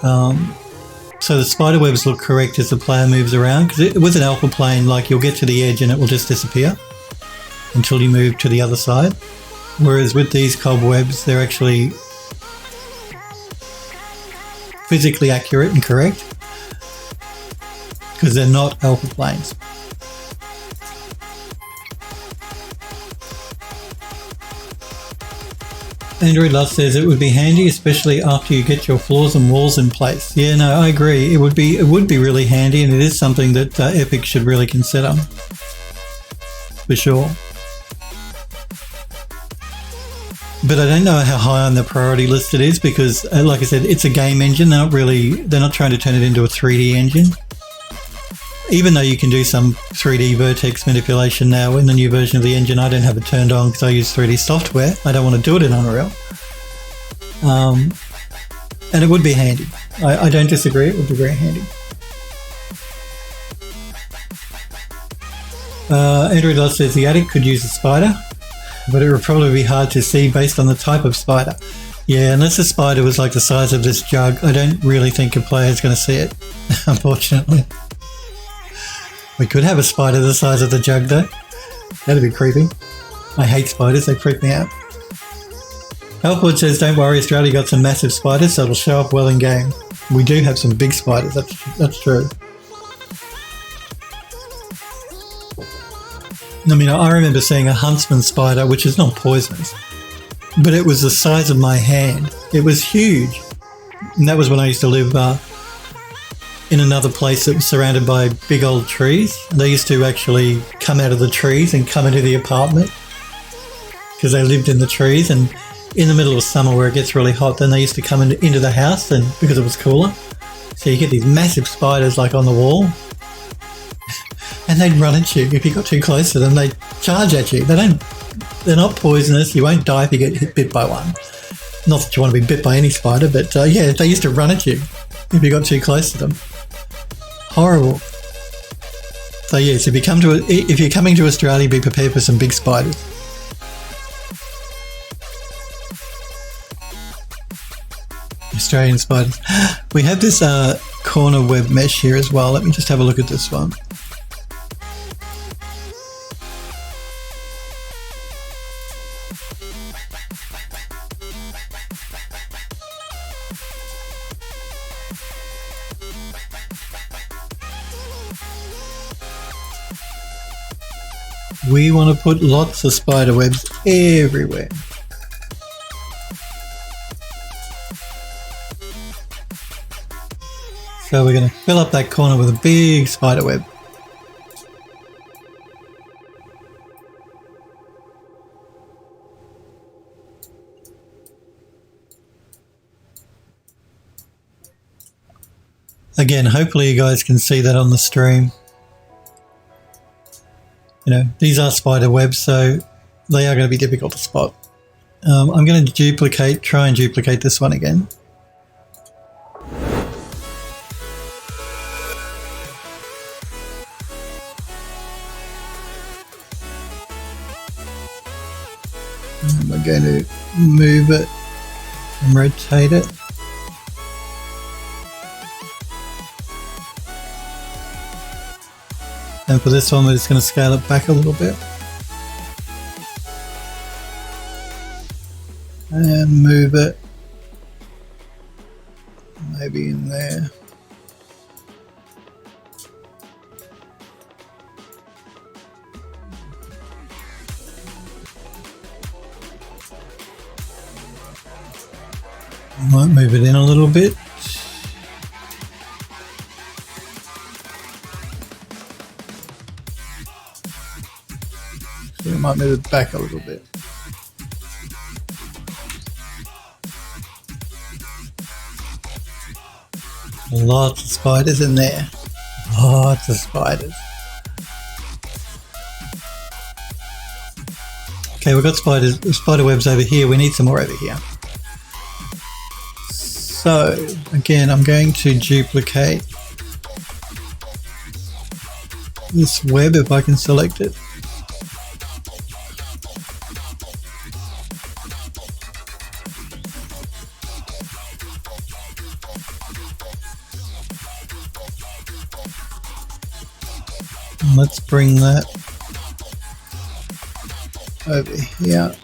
So the spider webs look correct as the player moves around. Because with an alpha plane, like you'll get to the edge and it will just disappear until you move to the other side. Whereas with these cobwebs, they're actually physically accurate and correct, because they're not alpha planes. Andrew Love says it would be handy, especially after you get your floors and walls in place. Yeah, no, I agree. It would be really handy, and it is something that Epic should really consider, for sure. But I don't know how high on the priority list it is because, like I said, it's a game engine. They're not trying to turn it into a 3D engine. Even though you can do some 3D vertex manipulation now in the new version of the engine, I don't have it turned on because I use 3D software. I don't want to do it in Unreal. And it would be handy. I don't disagree. It would be very handy. Andrew Dodd says the attic could use a spider, but it would probably be hard to see based on the type of spider. Yeah, unless the spider was like the size of this jug, I don't really think a player is going to see it, unfortunately. We could have a spider the size of the jug though. That'd be creepy. I hate spiders, they freak me out. Alfwood says, don't worry, Australia got some massive spiders, so it'll show up well in game. We do have some big spiders, that's true. I mean, I remember seeing a huntsman spider, which is not poisonous, but it was the size of my hand. It was huge. And that was when I used to live in another place that was surrounded by big old trees. They used to actually come out of the trees and come into the apartment because they lived in the trees, and in the middle of summer where it gets really hot, then they used to come into the house and because it was cooler. So you get these massive spiders like on the wall and they'd run at you. If you got too close to them, they'd charge at you. They're not poisonous. You won't die if you get bit by one. Not that you want to be bit by any spider, but yeah, they used to run at you if you got too close to them. Horrible. So yes, if you're coming to Australia, be prepared for some big spiders. Australian spiders. We have this corner web mesh here as well. Let me just have a look at this one. We want to put lots of spider webs everywhere. So we're going to fill up that corner with a big spider web. Again, hopefully you guys can see that on the stream. You know, these are spider webs, so they are going to be difficult to spot. I'm going to try and duplicate this one again. And we're going to move it and rotate it. And for this one, we're just going to scale it back a little bit. And move it maybe in there. Might move it in a little bit. So we might move it back a little bit. Lots of spiders in there. Lots of spiders. Okay, we've got spider webs over here. We need some more over here. So, again, I'm going to duplicate this web if I can select it. And let's bring that over here.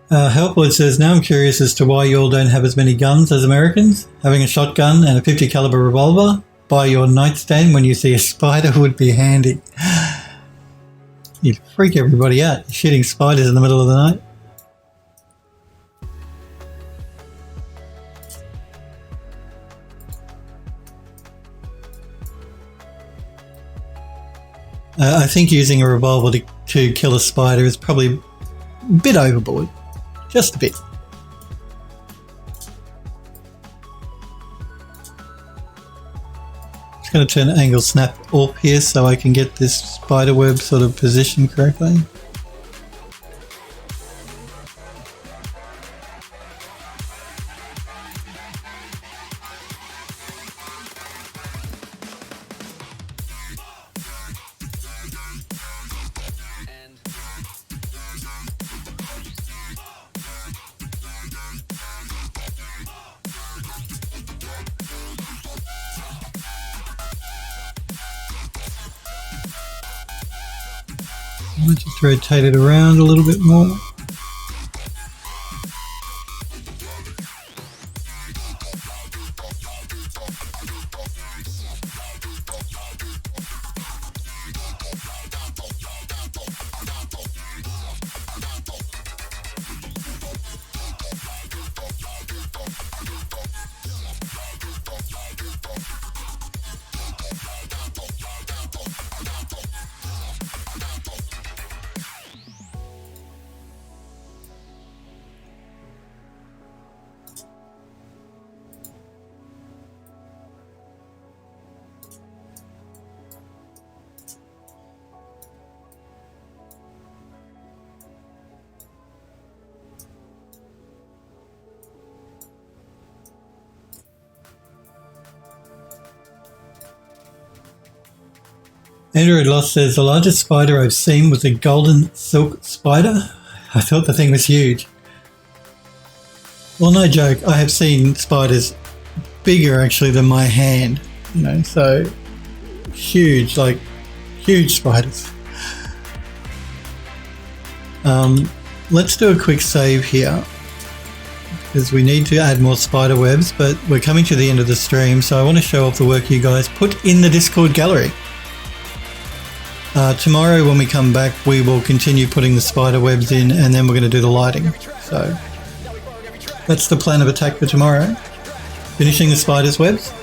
Helpwood says, now I'm curious as to why you all don't have as many guns as Americans. Having a shotgun and a 50 caliber revolver by your nightstand when you see a spider would be handy. You'd freak everybody out, shooting spiders in the middle of the night. I think using a revolver to kill a spider is probably a bit overboard. Just a bit. Just going to turn angle snap off here so I can get this spider web sort of positioned correctly. I might just rotate it around a little bit more. Android Lost says, the largest spider I've seen was a golden silk spider. I thought the thing was huge. Well, no joke, I have seen spiders bigger actually than my hand, you know, so huge, like huge spiders. Let's do a quick save here because we need to add more spider webs, but we're coming to the end of the stream, so I want to show off the work you guys put in the Discord gallery. Tomorrow when we come back, we will continue putting the spider webs in, and then we're going to do the lighting. So that's the plan of attack for tomorrow. Finishing the spider's webs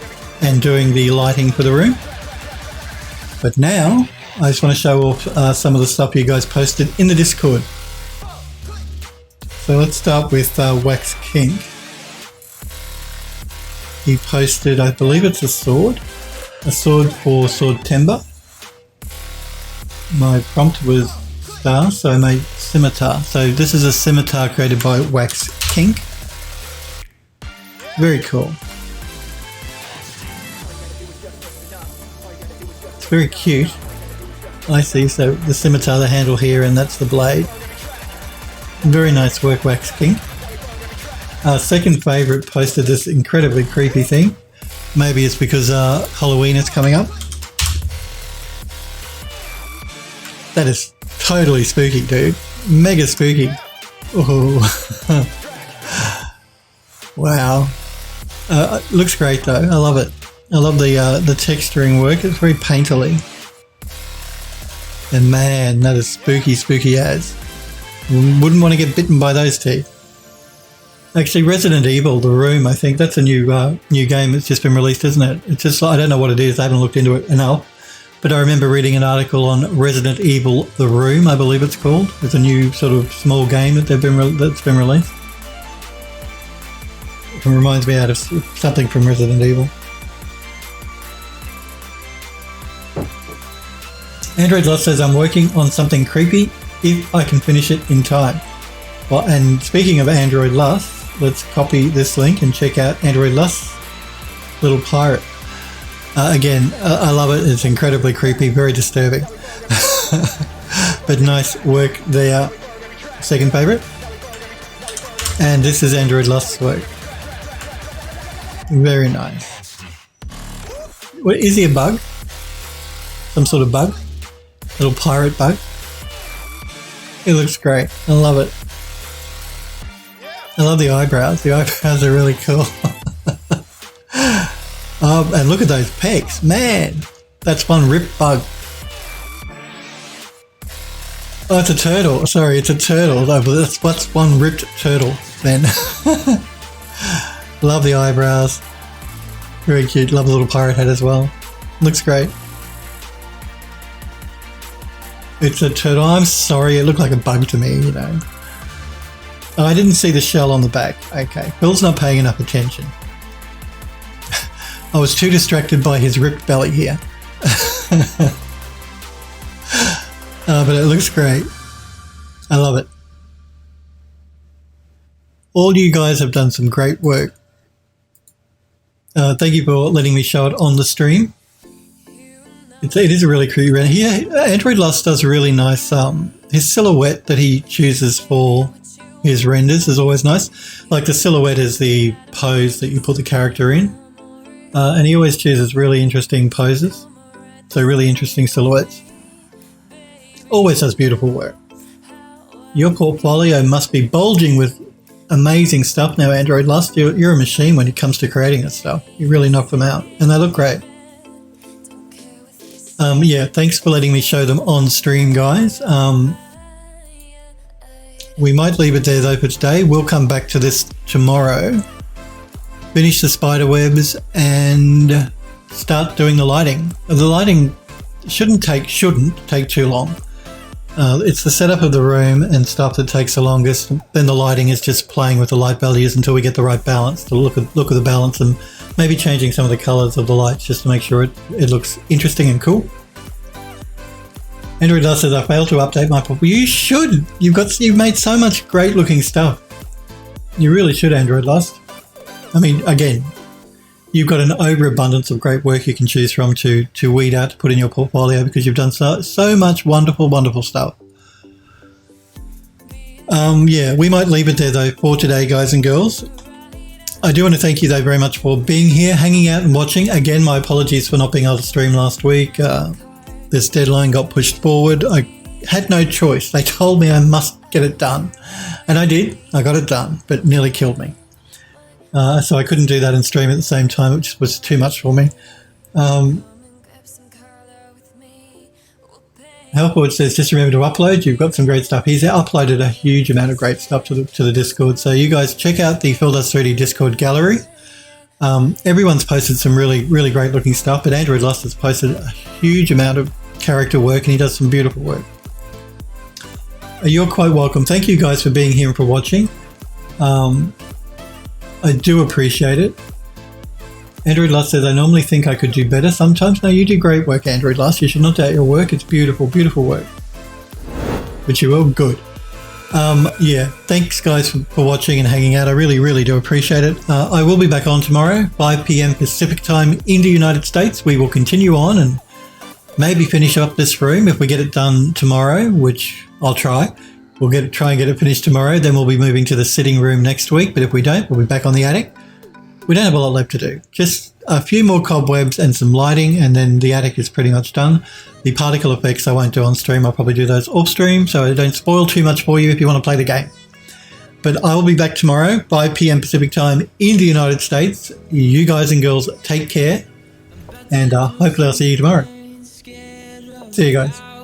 and doing the lighting for the room. But now I just want to show off some of the stuff you guys posted in the Discord. So let's start with Wax King. He posted, I believe it's a sword for Sword Timber. My prompt was star, so I made scimitar. So this is a scimitar created by Wax King. Very cool. It's very cute. I see, so the scimitar, the handle here, and that's the blade. Very nice work, Wax King. Our second favourite posted this incredibly creepy thing. Maybe it's because Halloween is coming up. That is totally spooky, dude. Mega spooky. Oh, wow. Looks great though. I love it. I love the texturing work. It's very painterly. And man, that is spooky, spooky as. Wouldn't want to get bitten by those teeth. Actually, Resident Evil, The Room, I think that's a new game that's just been released, isn't it? It's just, I don't know what it is. I haven't looked into it enough. But I remember reading an article on Resident Evil, The Room, I believe it's called. It's a new sort of small game that that's been released. It reminds me out of something from Resident Evil. Android Lost says, I'm working on something creepy if I can finish it in time. Well, and speaking of Android Lust, let's copy this link and check out Android Lust's little pirate. Again, I love it. It's incredibly creepy, very disturbing. But nice work there. Second favourite. And this is Android Lust's work. Very nice. What, is he a bug? Some sort of bug? Little pirate bug? It looks great. I love it. I love the eyebrows. The eyebrows are really cool. And look at those pecs. Man, that's one ripped bug. Oh, it's a turtle. Sorry, it's a turtle. No, but that's one ripped turtle, then. Love the eyebrows. Very cute. Love the little pirate head as well. Looks great. It's a turtle. I'm sorry, it looked like a bug to me, you know. Oh, I didn't see the shell on the back. Okay, Bill's not paying enough attention. I was too distracted by his ripped belly here. But it looks great. I love it. All you guys have done some great work. Thank you for letting me show it on the stream. It is a really creepy render. Android Lost does a really nice, his silhouette that he chooses for his renders is always nice. Like the silhouette is the pose that you put the character in. And he always chooses really interesting poses. So really interesting silhouettes. Always does beautiful work. Your portfolio must be bulging with amazing stuff now, Android Lust. You're a machine when it comes to creating this stuff. You really knock them out. And they look great. Yeah, thanks for letting me show them on stream, guys. We might leave it there though for today. We'll come back to this tomorrow. Finish the spider webs and start doing the lighting. The lighting shouldn't take too long. It's the setup of the room and stuff that takes the longest. Then the lighting is just playing with the light values until we get the right balance. To look at the balance and maybe changing some of the colors of the lights just to make sure it looks interesting and cool. Android Lust says, I failed to update my portfolio. You should. You've made so much great looking stuff. You really should, Android Lust. I mean, again, you've got an overabundance of great work you can choose from to weed out to put in your portfolio because you've done so much wonderful, wonderful stuff. Yeah, we might leave it there though for today, guys and girls. I do want to thank you though very much for being here, hanging out and watching. Again, my apologies for not being able to stream last week. This deadline got pushed forward. I had no choice. They told me I must get it done. And I did. I got it done, but it nearly killed me. So I couldn't do that and stream at the same time, which was too much for me. Hellforge says, just remember to upload. You've got some great stuff. He's uploaded a huge amount of great stuff to the Discord. So you guys check out the Phil Does 3D Discord gallery. Everyone's posted some really, really great looking stuff, but Android Lost has posted a huge amount of character work and he does some beautiful work. You're quite welcome. Thank you guys for being here and for watching. I do appreciate it. Android Lust says, I normally think I could do better sometimes. No, you do great work, Android Lust. You should not doubt your work. It's beautiful, beautiful work. But you will good. Yeah, thanks guys for watching and hanging out. I really, really do appreciate it. I will be back on tomorrow, 5 p.m. Pacific time in the United States. We will continue on and maybe finish up this room if we get it done tomorrow, which I'll try. We'll try and get it finished tomorrow. Then we'll be moving to the sitting room next week. But if we don't, we'll be back on the attic. We don't have a lot left to do. Just a few more cobwebs and some lighting, and then the attic is pretty much done. The particle effects I won't do on stream. I'll probably do those off stream, so I don't spoil too much for you if you want to play the game. But I will be back tomorrow, 5 p.m. Pacific time in the United States. You guys and girls take care, and hopefully I'll see you tomorrow. See you guys.